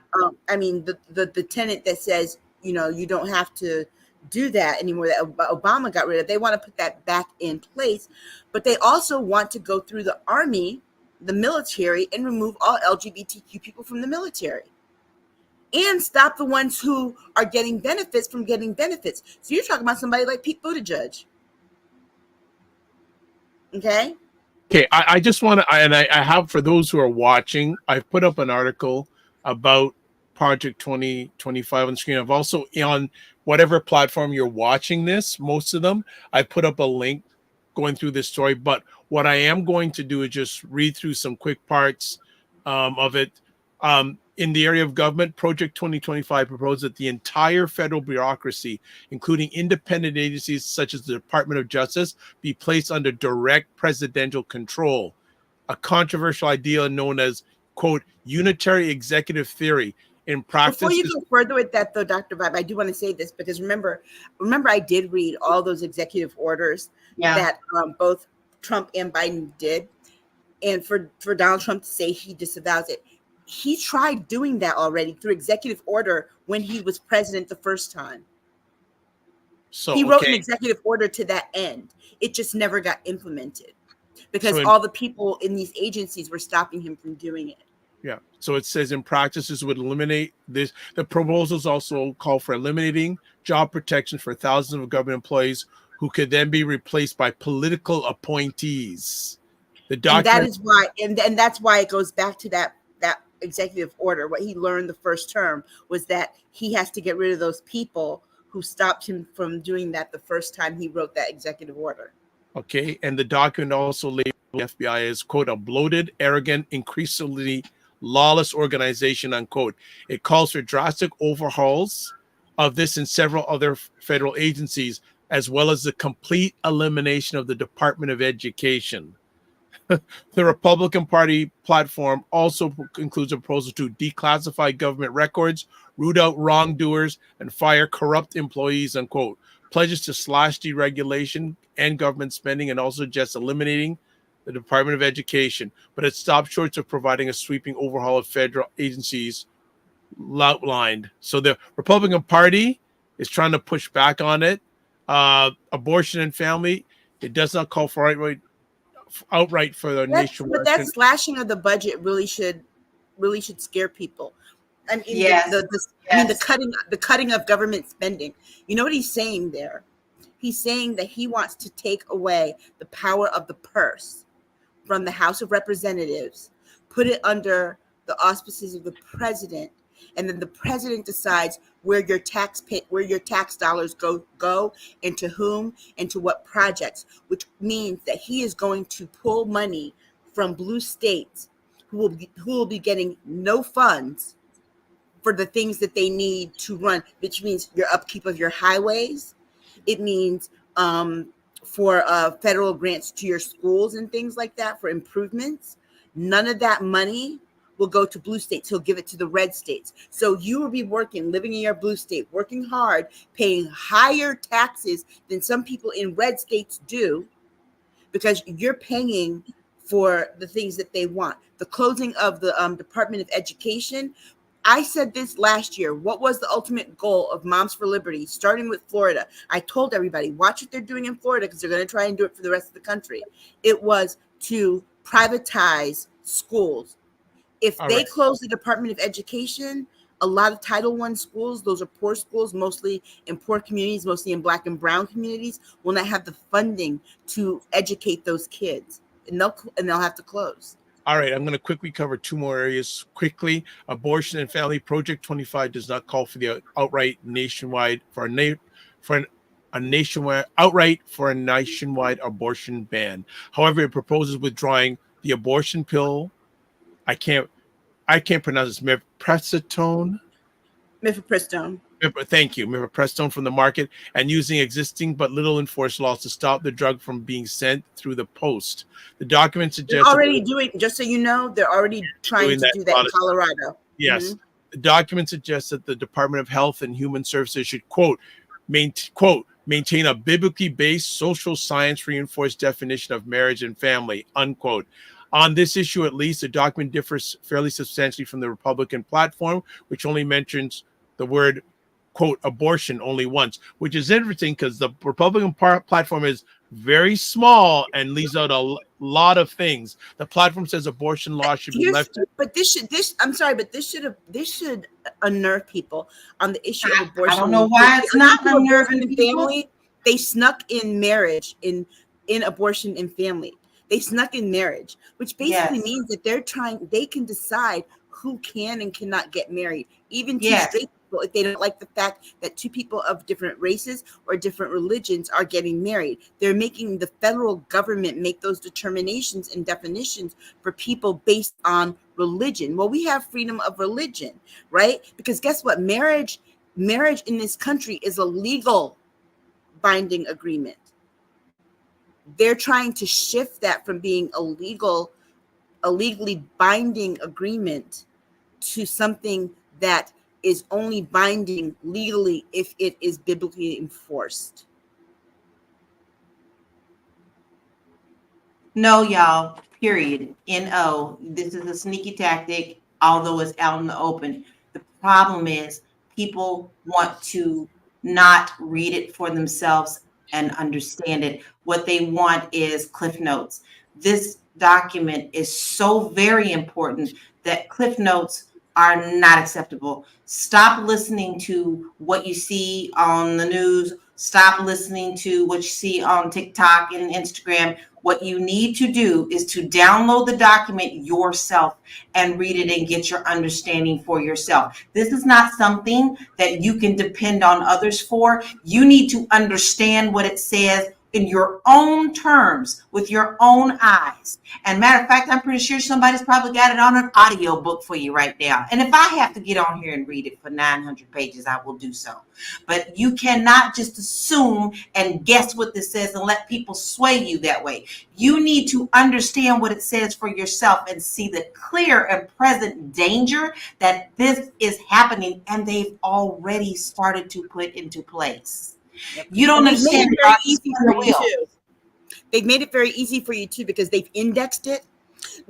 Speaker 1: I mean, the tenet that says, you don't have to do that anymore, that Obama got rid of. They want to put that back in place, but they also want to go through the army, the military, and remove all LGBTQ people from the military and stop the ones who are getting benefits from getting benefits. So you're talking about somebody like Pete Buttigieg. Okay.
Speaker 3: Okay, I just want to, and I have, for those who are watching, I've put up an article about Project 2025 on the screen. I've also, on whatever platform you're watching this, most of them, I put up a link going through this story. But what I am going to do is just read through some quick parts of it. In the area of government, Project 2025 proposed that the entire federal bureaucracy, including independent agencies such as the Department of Justice, be placed under direct presidential control. A controversial idea known as, quote, unitary executive theory. In practice,
Speaker 1: before you go further with that, though, Dr. Vibe, I do want to say this because remember, I did read all those executive orders that both Trump and Biden did, and for Donald Trump to say he disavows it, he tried doing that already through executive order when he was president the first time. So he wrote an executive order to that end. It just never got implemented because all the people in these agencies were stopping him from doing it.
Speaker 3: Yeah. So it says in practice, this would eliminate this. The proposals also call for eliminating job protection for thousands of government employees who could then be replaced by political appointees. The document,
Speaker 1: and that is why, and that's why it goes back to that executive order. What he learned the first term was that he has to get rid of those people who stopped him from doing that the first time he wrote that executive order.
Speaker 3: Okay. And the document also labeled the FBI as, quote, a bloated, arrogant, increasingly lawless organization, unquote. It calls for drastic overhauls of this and several other federal agencies, as well as the complete elimination of the Department of Education. The Republican Party platform also includes a proposal to declassify government records, root out wrongdoers, and fire corrupt employees, unquote. Pledges to slash deregulation and government spending, and also just eliminating the Department of Education. But it stopped short of providing a sweeping overhaul of federal agencies outlined. So the Republican Party is trying to push back on it. Abortion and family, it does not call for outright for the nationwide.
Speaker 1: But that slashing of the budget really should scare people. I mean, the cutting of government spending. You know what he's saying there? He's saying that he wants to take away the power of the purse from the House of Representatives, put it under the auspices of the president, and then the president decides where your tax dollars go and to whom and to what projects, which means that he is going to pull money from blue states who will be getting no funds for the things that they need to run, which means your upkeep of your highways. It means for federal grants to your schools and things like that for improvements. None of that money will go to blue states. He'll give it to the red states. So you will be living in your blue state, working hard, paying higher taxes than some people in red states do because you're paying for the things that they want. The closing of the Department of Education. I said this last year. What was the ultimate goal of Moms for Liberty, starting with Florida? I told everybody, watch what they're doing in Florida because they're going to try and do it for the rest of the country. It was to privatize schools. If they close the Department of Education, a lot of Title I schools, those are poor schools, mostly in poor communities, mostly in Black and brown communities, will not have the funding to educate those kids, and they'll have to close.
Speaker 3: All right, I'm going to quickly cover two more areas quickly. Abortion and family. Project 25 does not call for the outright nationwide a nationwide abortion ban. However, it proposes withdrawing the abortion pill. I can't pronounce this. Mifepristone. Thank you, mifepristone from the market and using existing but little enforced laws to stop the drug from being sent through the post. The document suggests
Speaker 1: they're already doing. Just so you know, they're already trying to do that in Colorado.
Speaker 3: Yes, mm-hmm. The document suggests that the Department of Health and Human Services should maintain a biblically based social science reinforced definition of marriage and family, unquote. On this issue, at least, the document differs fairly substantially from the Republican platform, which only mentions the word, quote, abortion only once, which is interesting because the Republican platform is very small and leaves out a lot of things. The platform says abortion law should be left.
Speaker 1: But this should unnerve people on the issue of abortion.
Speaker 4: I don't know why it's not unnerving people.
Speaker 1: Family, they snuck in marriage in abortion and family. They snuck in marriage, which basically means that they can decide who can and cannot get married, even two straight people, if they don't like the fact that two people of different races or different religions are getting married. They're making the federal government make those determinations and definitions for people based on religion. Well, we have freedom of religion, right? Because guess what? Marriage in this country is a legal binding agreement. They're trying to shift that from being a legally binding agreement to something that is only binding legally if it is biblically enforced.
Speaker 4: No, y'all, period. N-O. This is a sneaky tactic, although it's out in the open. The problem is people want to not read it for themselves and understand it. What they want is Cliff Notes. This document is so very important that Cliff Notes are not acceptable. Stop listening to what you see on the news. Stop listening to what you see on TikTok and Instagram. What you need to do is to download the document yourself and read it and get your understanding for yourself. This is not something that you can depend on others for. You need to understand what it says in your own terms, with your own eyes. And matter of fact, I'm pretty sure somebody's probably got it on an audio book for you right now. And if I have to get on here and read it for 900 pages, I will do so. But you cannot just assume and guess what this says and let people sway you that way. You need to understand what it says for yourself and see the clear and present danger that this is happening, and they've already started to put into place. You don't understand.
Speaker 1: They've made it very easy for you too, because they've indexed it.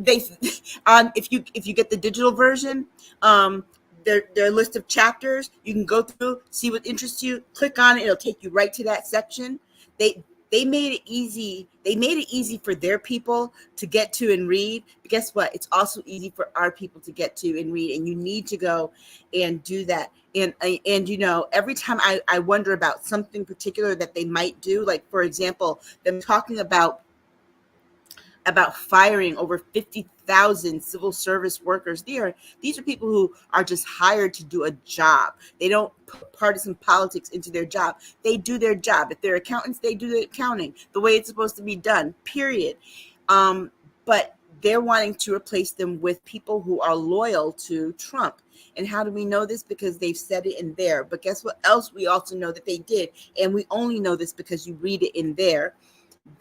Speaker 1: If you get the digital version, their list of chapters, you can go through, see what interests you, click on it, it'll take you right to that section. They made it easy. They made it easy for their people to get to and read. But guess what? It's also easy for our people to get to and read. And you need to go and do that. And you know, every time I wonder about something particular that they might do, like, for example, them talking about firing over 50,000 civil service workers. These are people who are just hired to do a job. They don't put partisan politics into their job. They do their job. If they're accountants, they do the accounting the way it's supposed to be done, period. But they're wanting to replace them with people who are loyal to Trump. And how do we know this? Because they've said it in there. But guess what else we also know that they did? And we only know this because you read it in there.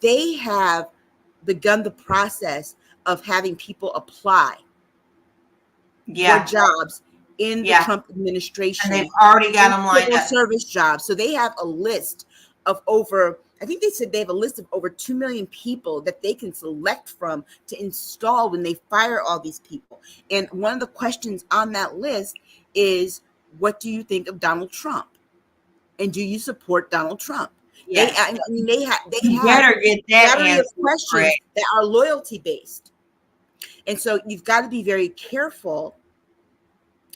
Speaker 1: They have begun the process of having people apply for jobs in the Trump administration.
Speaker 4: And they've already got them lined up.
Speaker 1: Service jobs. So they have a list of over, I think they said they have a list of over 2 million people that they can select from to install when they fire all these people. And one of the questions on that list is, what do you think of Donald Trump? And do you support Donald Trump?
Speaker 4: Yes.
Speaker 1: They have
Speaker 4: better get that answer
Speaker 1: questions that are loyalty based. And so you've got to be very careful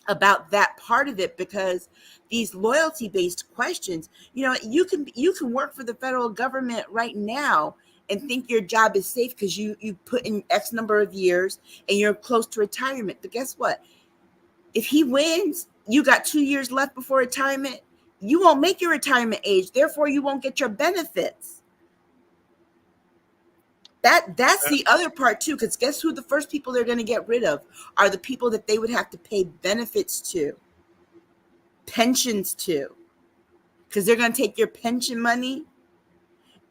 Speaker 1: about that part of it, because these loyalty based questions, you know, you can work for the federal government right now and think your job is safe because you put in X number of years and you're close to retirement. But guess what? If he wins, you got 2 years left before retirement. You won't make your retirement age, therefore you won't get your benefits. That's the other part too, because guess who the first people they're going to get rid of are the people that they would have to pay benefits to, pensions to, because they're going to take your pension money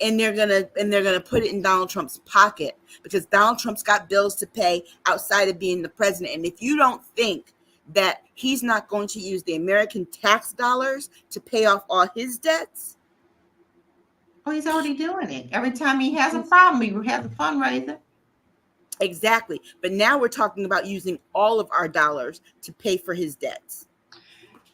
Speaker 1: and they're gonna put it in Donald Trump's pocket, because Donald Trump's got bills to pay outside of being the president. And if you don't think that he's not going to use the American tax dollars to pay off all his debts.
Speaker 4: Oh, he's already doing it. Every time he has a problem, he has a fundraiser.
Speaker 1: Exactly. But now we're talking about using all of our dollars to pay for his debts.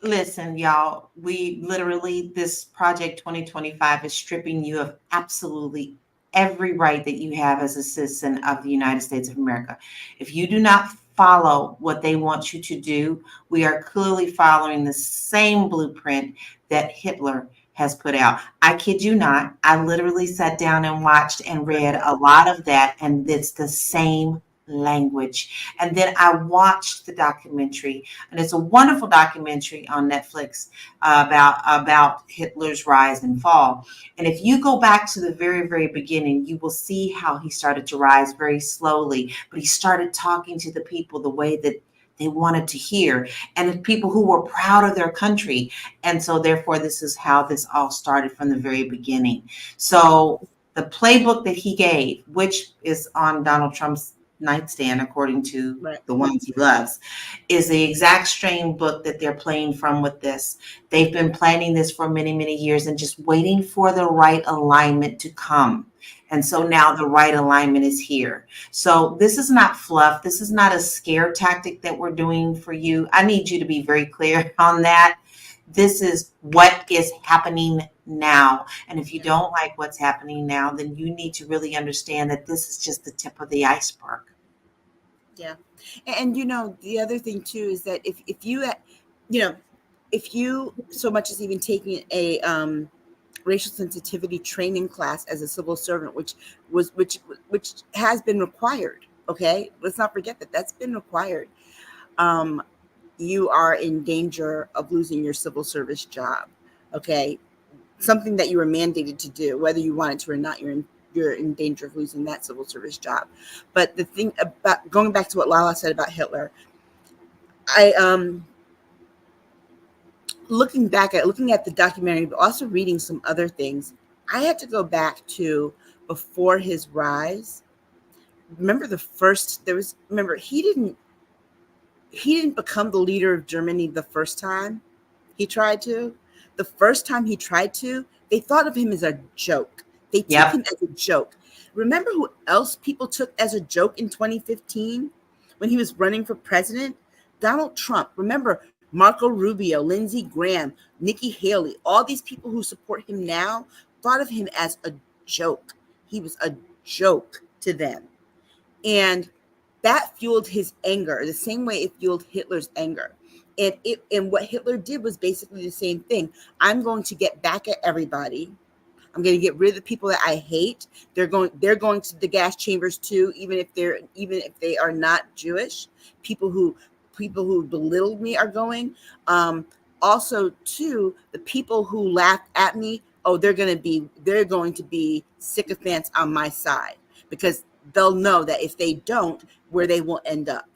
Speaker 4: Listen, y'all, we literally, this Project 2025 is stripping you of absolutely every right that you have as a citizen of the United States of America. If you do not follow what they want you to do, we are clearly following the same blueprint that Hitler has put out. I kid you not. I literally sat down and watched and read a lot of that, and it's the same language. And then I watched the documentary, and it's a wonderful documentary on Netflix about Hitler's rise and fall. And if you go back to the very, very beginning, you will see how he started to rise very slowly, but he started talking to the people the way that they wanted to hear, and the people who were proud of their country. And so therefore, this is how this all started from the very beginning. So the playbook that he gave, which is on Donald Trump's nightstand, according to the ones he loves, is the exact same book that they're playing from with this. They've been planning this for many, many years and just waiting for the right alignment to come. And so now the right alignment is here. So this is not fluff. This is not a scare tactic that we're doing for you. I need you to be very clear on that. This is what is happening now. And if you don't like what's happening now, then you need to really understand that this is just the tip of the iceberg.
Speaker 1: Yeah. And the other thing too is that if you so much as even taking a racial sensitivity training class as a civil servant, which has been required. Okay. Let's not forget that that's been required. You are in danger of losing your civil service job. Okay. Something that you were mandated to do, whether you wanted to or not, you're in danger of losing that civil service job. But the thing about going back to what LaLa said about Hitler, looking at the documentary, but also reading some other things, I had to go back to before his rise. Remember he didn't become the leader of Germany the first time he tried to. The first time he tried to, they thought of him as a joke. They took him as a joke. Remember who else people took as a joke in 2015 when he was running for president? Donald Trump. Remember Marco Rubio, Lindsey Graham, Nikki Haley, all these people who support him now thought of him as a joke. He was a joke to them. And that fueled his anger the same way it fueled Hitler's anger. And what Hitler did was basically the same thing. I'm going to get back at everybody. I'm going to get rid of the people that I hate. They're going to the gas chambers too, even if they are not Jewish. People who belittled me are going. Also, too, the people who laughed at me, they're going to be sycophants on my side, because they'll know that if they don't, where they will end up.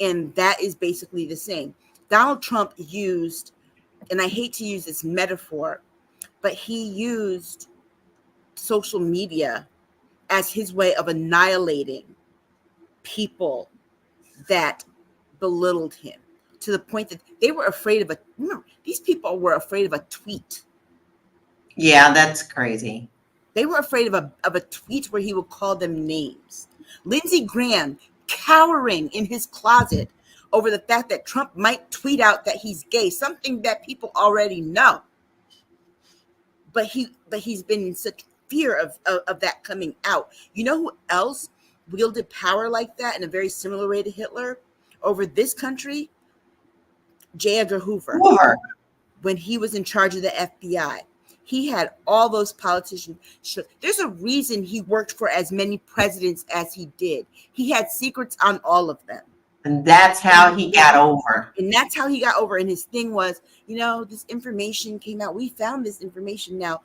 Speaker 1: And that is basically the same. Donald Trump used, and I hate to use this metaphor, but he used social media as his way of annihilating people that belittled him, to the point that they were afraid of these people were afraid of a tweet.
Speaker 4: Yeah, that's crazy.
Speaker 1: They were afraid of a tweet where he would call them names. Lindsey Graham cowering in his closet over the fact that Trump might tweet out that he's gay, something that people already know. But he's been in such fear of that coming out. You know who else wielded power like that in a very similar way to Hitler over this country? J. Edgar Hoover. When he was in charge of the FBI. He had all those politicians. There's a reason he worked for as many presidents as he did. He had secrets on all of them.
Speaker 4: And that's how he got over.
Speaker 1: And his thing was, this information came out. We found this information now.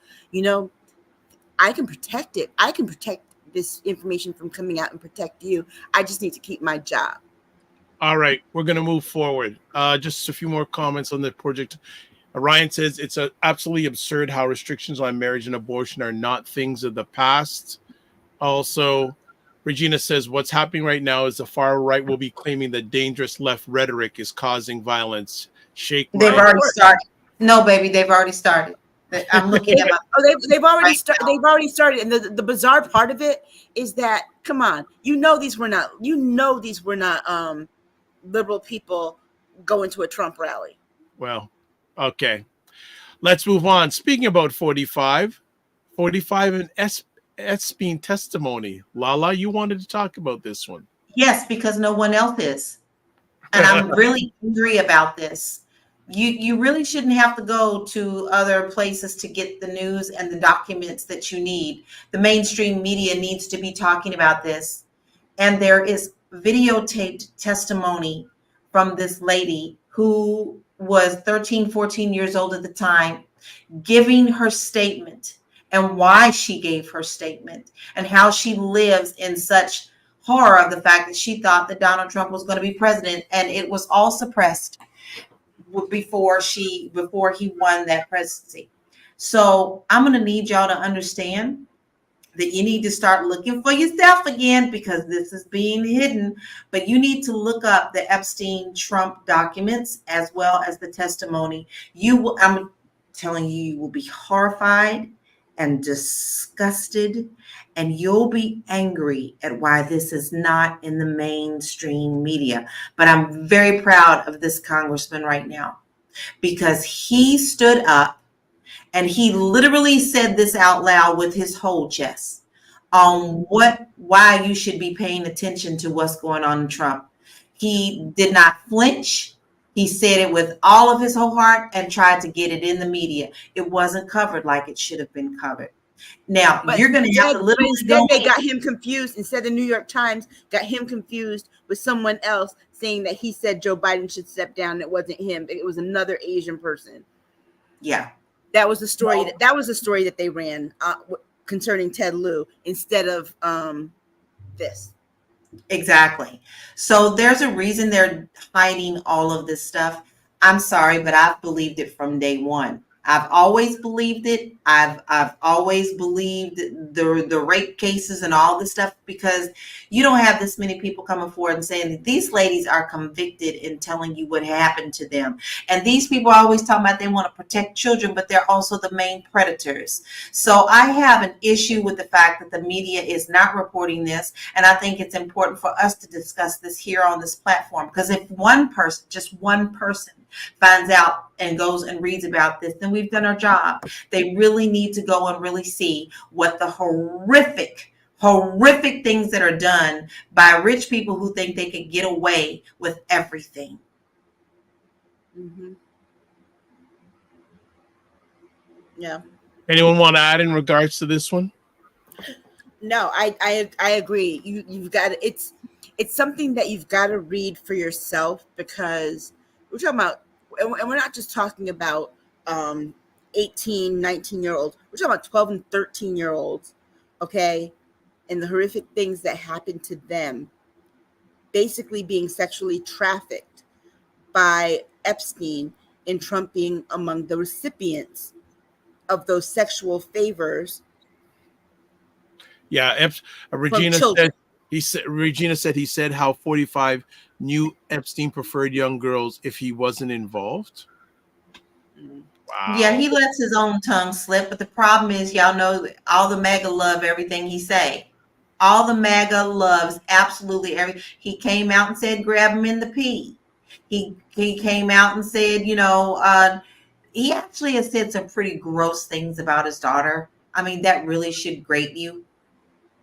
Speaker 1: I can protect it. I can protect this information from coming out and protect you. I just need to keep my job.
Speaker 3: All right. We're going to move forward. Just a few more comments on the project. Ryan says it's absolutely absurd how restrictions on marriage and abortion are not things of the past. Also, Regina says what's happening right now is the far right will be claiming that dangerous left rhetoric is causing violence.
Speaker 4: They've already started. No, baby, they've already started. I'm looking at my.
Speaker 1: They've already started. They've already started. And the bizarre part of it is that, come on, these were not liberal people going to a Trump rally.
Speaker 3: Well, okay. Let's move on. Speaking about 45 and Epstein testimony. LaLa, you wanted to talk about this one.
Speaker 4: Yes, because no one else is. And I'm really angry about this. You really shouldn't have to go to other places to get the news and the documents that you need. The mainstream media needs to be talking about this. And there is videotaped testimony from this lady who was 13, 14 years old at the time, giving her statement and why she gave her statement and how she lives in such horror of the fact that she thought that Donald Trump was going to be president, and it was all suppressed before he won that presidency. So I'm going to need y'all to understand that you need to start looking for yourself again, because this is being hidden. But you need to look up the Epstein Trump documents as well as the testimony. I'm telling you, you will be horrified and disgusted, and you'll be angry at why this is not in the mainstream media. But I'm very proud of this congressman right now, because he stood up and he literally said this out loud with his whole chest on why you should be paying attention to what's going on in Trump. He did not flinch. He said it with all of his whole heart and tried to get it in the media. It wasn't covered like it should have been covered. Now, but you're going to have to literally
Speaker 1: instead they got him confused. Instead, the New York Times got him confused with someone else saying that he said Joe Biden should step down. It wasn't him. It was another Asian person.
Speaker 4: Yeah.
Speaker 1: That was the story. Well, that was the story that they ran concerning Ted Lieu instead of this.
Speaker 4: Exactly. So there's a reason they're hiding all of this stuff. I'm sorry, but I've believed it from day one. I've always believed it. I've always believed the rape cases and all this stuff, because you don't have this many people coming forward and saying that these ladies are convicted and telling you what happened to them. And these people are always talking about they want to protect children, but they're also the main predators. So I have an issue with the fact that the media is not reporting this. And I think it's important for us to discuss this here on this platform, because if one person, just one person, finds out and goes and reads about this, then we've done our job. They really need to go and really see what the horrific things that are done by rich people who think they could get away with everything.
Speaker 1: Mm-hmm. Yeah.
Speaker 3: Anyone want to add in regards to this one?
Speaker 1: No, I agree. You've got to, it's something that you've got to read for yourself, because we're talking about, and we're not just talking about 18, 19-year-olds. We're talking about 12 and 13-year-olds, okay? And the horrific things that happen to them, basically being sexually trafficked by Epstein, and Trump being among the recipients of those sexual favors.
Speaker 3: Yeah, Regina said he said how 45 knew Epstein preferred young girls if he wasn't involved. Wow.
Speaker 4: Yeah, he lets his own tongue slip, but the problem is, y'all know, all the MAGA love everything he say. All the MAGA loves absolutely everything. He came out and said, grab him in the pee. He came out and said, he actually has said some pretty gross things about his daughter. I mean, that really should grate you.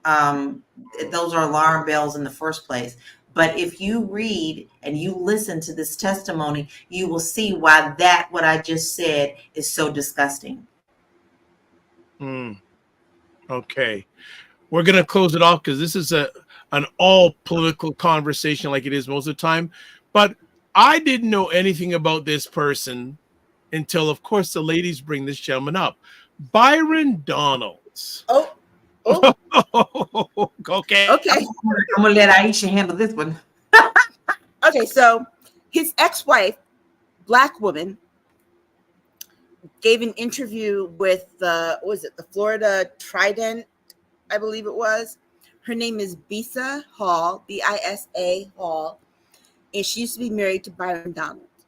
Speaker 4: Those are alarm bells in the first place. But if you read and you listen to this testimony, you will see why what I just said is so disgusting.
Speaker 3: Okay. We're going to close it off because this is an all political conversation like it is most of the time. But I didn't know anything about this person until, of course, the ladies bring this gentleman up. Byron Donalds.
Speaker 1: Oh.
Speaker 3: Okay.
Speaker 4: I'm going to let Aisha handle this one.
Speaker 1: Okay, so his ex-wife, Black woman, gave an interview with the Florida Trident, I believe it was. Her name is Bisa Hall, Bisa Hall, and she used to be married to Byron Donalds.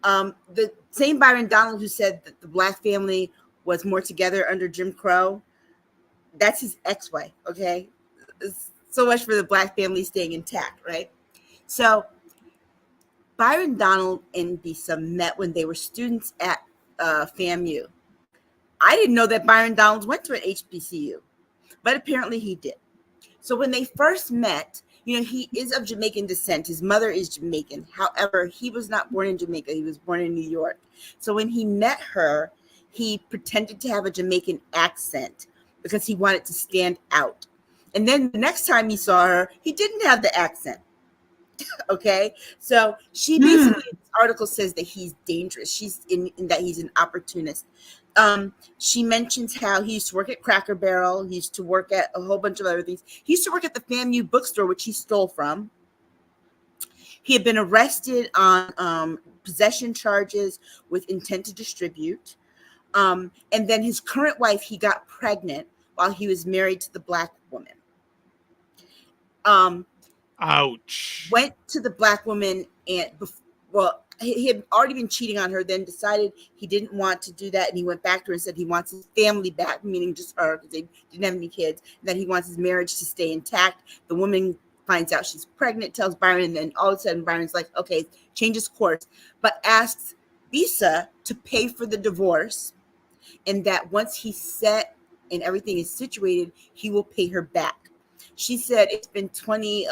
Speaker 1: The same Byron Donalds who said that the Black family was more together under Jim Crow, that's his ex-wife, okay? So much for the Black family staying intact, right? So Byron Donald and Bisa met when they were students at FAMU. I didn't know that Byron Donalds went to an HBCU, but apparently he did. So when they first met, he is of Jamaican descent. His mother is Jamaican. However, he was not born in Jamaica. He was born in New York. So when he met her, he pretended to have a Jamaican accent because he wanted to stand out. And then the next time he saw her, he didn't have the accent. Okay, so she basically, this article says that he's dangerous. She's in that he's an opportunist. She mentions how he used to work at Cracker Barrel. He used to work at a whole bunch of other things. He used to work at the FAMU bookstore, which he stole from. He had been arrested on possession charges with intent to distribute. And then his current wife, he got pregnant while he was married to the Black woman.
Speaker 3: Ouch.
Speaker 1: Went to the Black woman and, he had already been cheating on her, then decided he didn't want to do that. And he went back to her and said he wants his family back, meaning just her, because they didn't have any kids, and that he wants his marriage to stay intact. The woman finds out she's pregnant, tells Byron, and then all of a sudden Byron's like, okay, changes course, but asks Bisa to pay for the divorce, and that once he's set and everything is situated, he will pay her back. She said it's been 20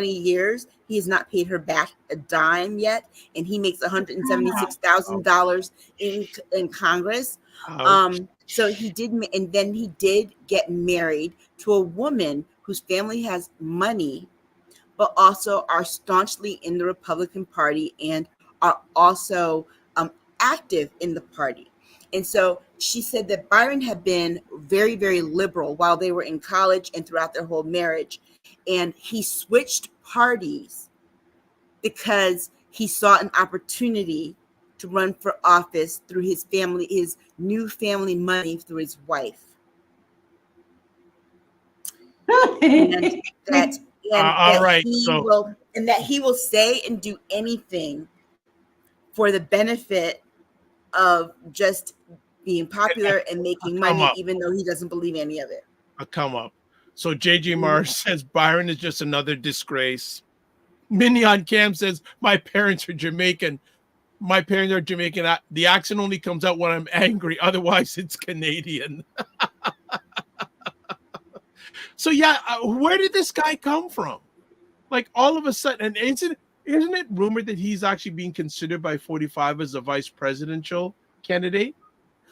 Speaker 1: years. He has not paid her back a dime yet, and he makes $176,000 in Congress. So he did, and then he did get married to a woman whose family has money, but also are staunchly in the Republican Party and are also active in the party. And so she said that Byron had been very, very liberal while they were in college and throughout their whole marriage. And he switched parties because he saw an opportunity to run for office through his family, his new family money through his wife. And that he will say and do anything for the benefit of just being popular and making money, even though he doesn't believe any of it.
Speaker 3: Come up. So JJ Mars says Byron is just another disgrace. Mignon Cam says my parents are Jamaican. My parents are Jamaican. The accent only comes out when I'm angry. Otherwise, it's Canadian. So yeah, where did this guy come from? Like all of a sudden, and isn't it rumored that he's actually being considered by 45 as a vice presidential candidate?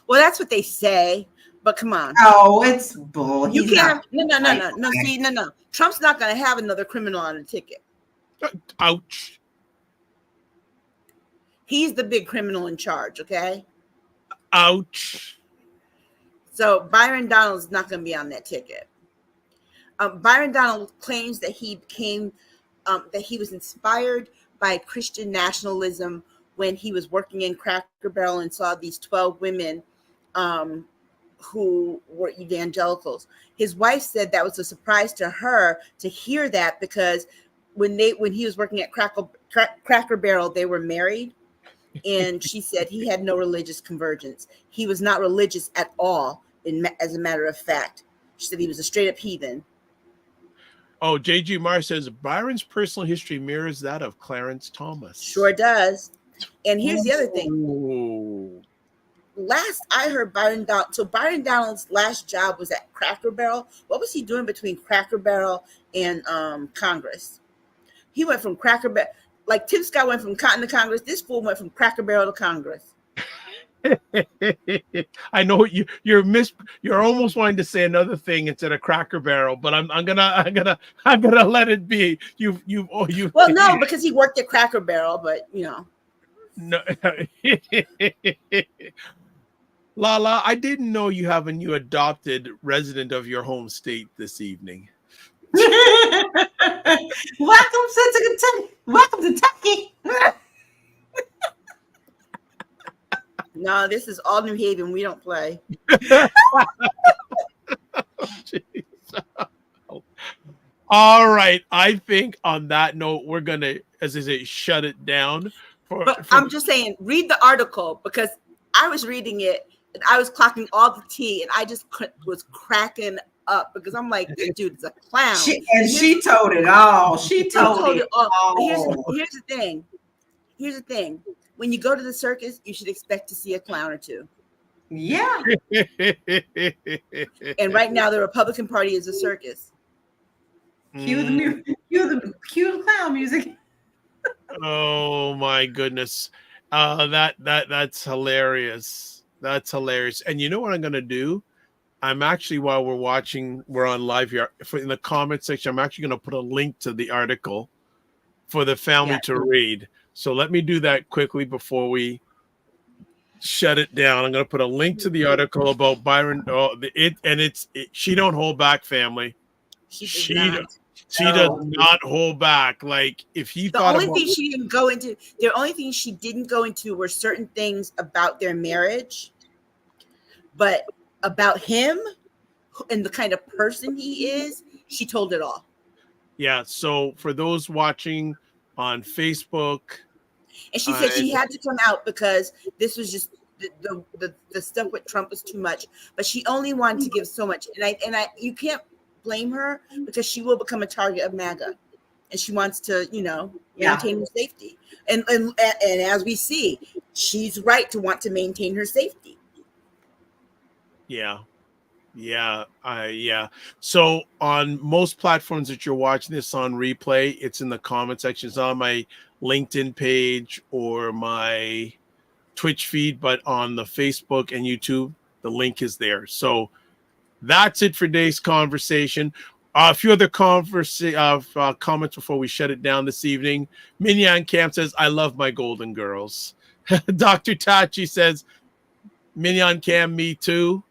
Speaker 1: Well, that's what they say, but come on.
Speaker 4: Oh, it's bull.
Speaker 1: You can't. No. See, no. Trump's not going to have another criminal on the ticket.
Speaker 3: Ouch.
Speaker 1: He's the big criminal in charge, okay?
Speaker 3: Ouch.
Speaker 1: So Byron Donalds is not going to be on that ticket. Byron Donalds claims that he became, that he was inspired by Christian nationalism when he was working in Cracker Barrel and saw these 12 women who were evangelicals. His wife said that was a surprise to her to hear that, because when he was working at Cracker Barrel, they were married, and she said he had no religious convergence. He was not religious at all, as a matter of fact. She said he was a straight up heathen.
Speaker 3: Oh, J.G. Marr says Byron's personal history mirrors that of Clarence Thomas.
Speaker 1: Sure does. And here's the other thing.
Speaker 3: Ooh.
Speaker 1: Last I heard Byron Donalds' last job was at Cracker Barrel. What was he doing between Cracker Barrel and Congress? He went from Cracker Barrel, like Tim Scott went from Cotton to Congress. This fool went from Cracker Barrel to Congress.
Speaker 3: I know you're almost wanting to say another thing instead of Cracker Barrel, but I'm gonna let it be. Well,
Speaker 1: no, because he worked at Cracker Barrel, but you know.
Speaker 3: No. LaLa, I didn't know you have a new adopted resident of your home state this evening.
Speaker 4: Welcome to Kentucky. Welcome to Kentucky.
Speaker 1: No, this is all New Haven. We don't play.
Speaker 3: All right. I think on that note, we're going to, as I say, shut it down.
Speaker 1: I'm just saying, read the article, because I was reading it and I was clocking all the tea and I just was cracking up, because I'm like, this dude is a clown.
Speaker 4: She told it all. She told it all.
Speaker 1: Here's the thing. here's the thing: when you go to the circus, you should expect to see a clown or two.
Speaker 4: Yeah.
Speaker 1: And right now, the Republican Party is a circus.
Speaker 4: Cue the music. Cue the clown music.
Speaker 3: Oh my goodness. That's hilarious. That's hilarious. And you know what I'm gonna do? I'm actually, while we're on live here, in the comment section, I'm actually gonna put a link to the article for the family to read. So let me do that quickly before we shut it down. I'm gonna put a link to the article about Byron. She don't hold back, family. She does not hold back. Like, if he
Speaker 1: the
Speaker 3: thought
Speaker 1: only
Speaker 3: about
Speaker 1: thing she didn't go into, the only thing she didn't go into were certain things about their marriage, but about him and the kind of person he is, she told it all.
Speaker 3: Yeah. So for those watching on Facebook,
Speaker 1: and she said she had to come out because this was just the stuff with Trump was too much. But she only wanted to give so much, and I you can't blame her because she will become a target of MAGA, and she wants to maintain her safety. And as we see, she's right to want to maintain her safety.
Speaker 3: Yeah. So on most platforms that you're watching this on replay, it's in the comment section. It's on my LinkedIn page or my Twitch feed, but on the Facebook and YouTube, the link is there. So that's it for today's conversation. A few other comments before we shut it down this evening. Minyan Camp says, I love my golden girls. Dr. Tachi says, Minyan Cam, me too.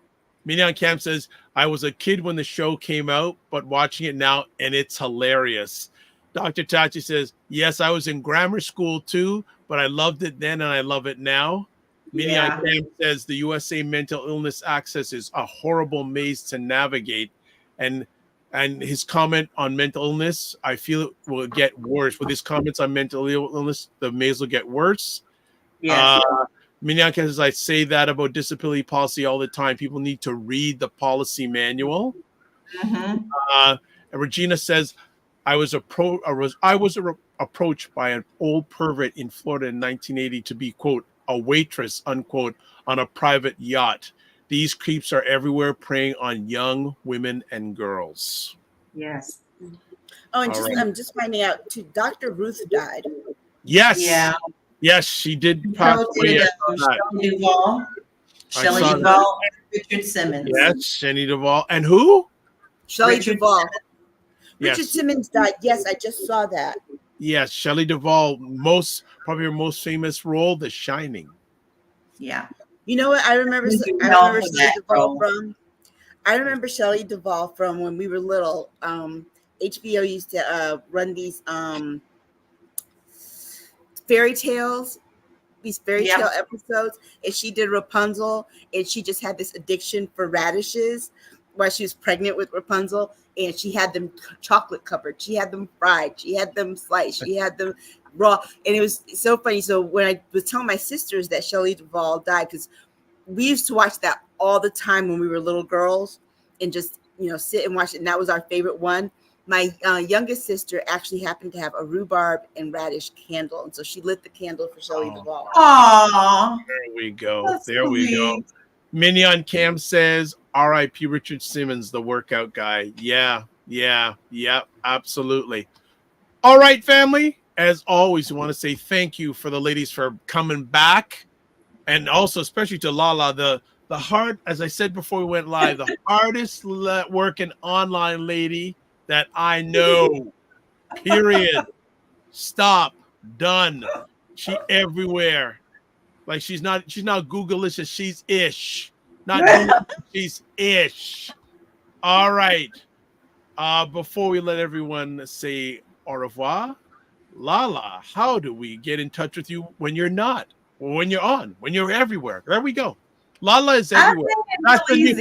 Speaker 3: Minyan Cam says, I was a kid when the show came out, but watching it now, and it's hilarious. Dr. Tachi says, yes, I was in grammar school too, but I loved it then and I love it now. Minyan Cam says, the USA Mental Illness Access is a horrible maze to navigate. And his comment on mental illness, I feel it will get worse. With his comments on mental illness, the maze will get worse.
Speaker 4: Yes.
Speaker 3: Minyan says, I say that about disability policy all the time. People need to read the policy manual. And Regina says, I was approached by an old pervert in Florida in 1980 to be, quote, a waitress, unquote, on a private yacht. These creeps are everywhere preying on young women and girls.
Speaker 4: Yes.
Speaker 1: Oh, and I'm just finding out too, Dr. Ruth died.
Speaker 3: Yes.
Speaker 4: Yeah.
Speaker 3: Yes, she did. Possibly.
Speaker 4: Shelley Duvall, Richard Simmons.
Speaker 3: Yes, Shelley Duvall. And who?
Speaker 1: Shelley Duvall.
Speaker 3: Yes.
Speaker 1: Richard Simmons died. Yes, I just saw that.
Speaker 3: Yes, Shelley Duvall, probably her most famous role, The Shining.
Speaker 4: Yeah.
Speaker 1: You know what? I remember Shelley Duvall from when we were little. HBO used to run these fairy tales, these fairy tale episodes, and she did Rapunzel, and she just had this addiction for radishes while she was pregnant with Rapunzel, and she had them chocolate covered, she had them fried, she had them sliced, she had them raw, and it was so funny. So when I was telling my sisters that Shelley Duvall died, because we used to watch that all the time when we were little girls, and just sit and watch it, and that was our favorite one. My youngest sister actually happened to have a rhubarb and radish candle, and so she lit the candle for Shelley Duvall.
Speaker 4: Aww.
Speaker 3: There we go.
Speaker 4: That's
Speaker 3: there we go. Minyan Cam says, R.I.P. Richard Simmons, the workout guy. Yeah, absolutely. All right, family. As always, we want to say thank you for the ladies for coming back, and also especially to LaLa, the hard, as I said before we went live, the hardest working online lady that I know. Period. Stop. Done. She everywhere. Like she's not Googleicious. She's ish. Not Google, she's ish. All right. Before we let everyone say au revoir, LaLa, how do we get in touch with you when you're not, or when you're on, when you're everywhere? There we go. LaLa is everywhere. That's the new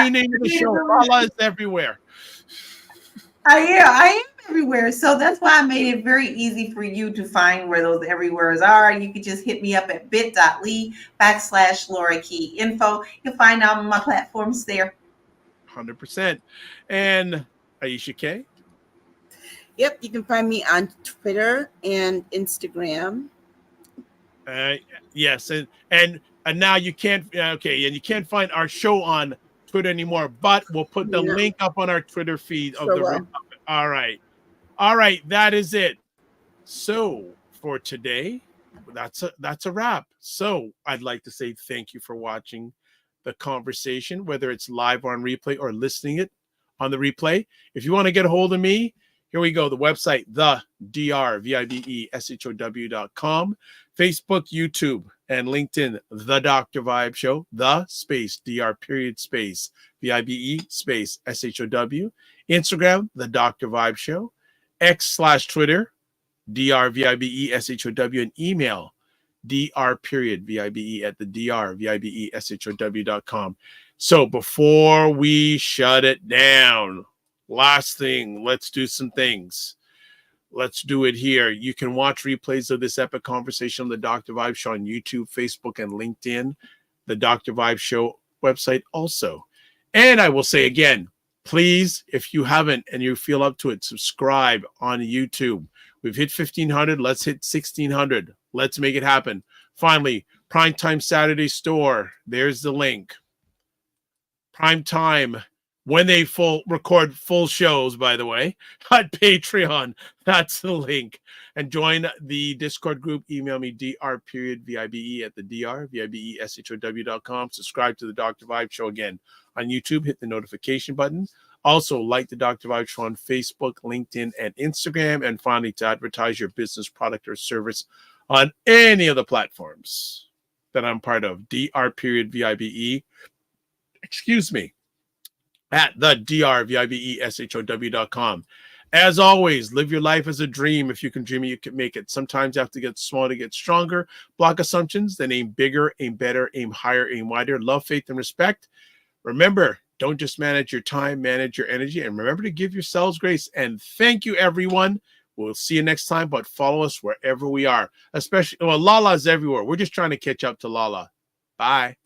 Speaker 3: name of the show. LaLa is everywhere.
Speaker 4: I am everywhere. So that's why I made it very easy for you to find where those everywheres are. You can just hit me up at bit.ly/Laura Key Info. You'll find all my platforms there.
Speaker 3: 100%. And Aisha K?
Speaker 1: Yep, you can find me on Twitter and Instagram
Speaker 3: Yes, and now you can't. Okay, and you can't find our show on Twitter anymore, but we'll put the
Speaker 1: No.
Speaker 3: link up on our Twitter feed of
Speaker 1: Sure
Speaker 3: the.
Speaker 1: will.
Speaker 3: All right, that is it. So for today, that's a wrap. So I'd like to say thank you for watching the conversation, whether it's live or on replay or listening it on the replay. If you want to get a hold of me, here we go. The website, the drvibeshow.com, Facebook, YouTube, and LinkedIn, The Dr. Vibe Show, the space, DR period space, VIBE space, SHOW, Instagram, The Dr. Vibe Show, X/Twitter, DRVIBESHOW, and email DR period VIBE at the drvibeshow.com. So before we shut it down, last thing, let's do some things. Let's do it here. You can watch replays of this epic conversation on the Dr. Vibe Show on YouTube, Facebook, and LinkedIn. The Dr. Vibe Show website also. And I will say again, please, if you haven't and you feel up to it, subscribe on YouTube. We've hit 1,500. Let's hit 1,600. Let's make it happen. Finally, Primetime Saturday store. There's the link. Primetime, when they record full shows, by the way, at Patreon. That's the link. And join the Discord group. Email me dr.vibe at the drvibeshow.com. Subscribe to the Dr. Vibe Show again on YouTube. Hit the notification button. Also, like the Dr. Vibe Show on Facebook, LinkedIn, and Instagram. And finally, to advertise your business, product, or service on any of the platforms that I'm part of, dr.vibe, excuse me, at the drvibeshow.com. As always, live your life as a dream. If you can dream it, you can make it. Sometimes you have to get small to get stronger. Block assumptions, then aim bigger, aim better, aim higher, aim wider. Love, faith, and respect. Remember, don't just manage your time, manage your energy, and remember to give yourselves grace. And thank you, everyone. We'll see you next time, but follow us wherever we are. Especially, well, LaLa's everywhere. We're just trying to catch up to LaLa. Bye.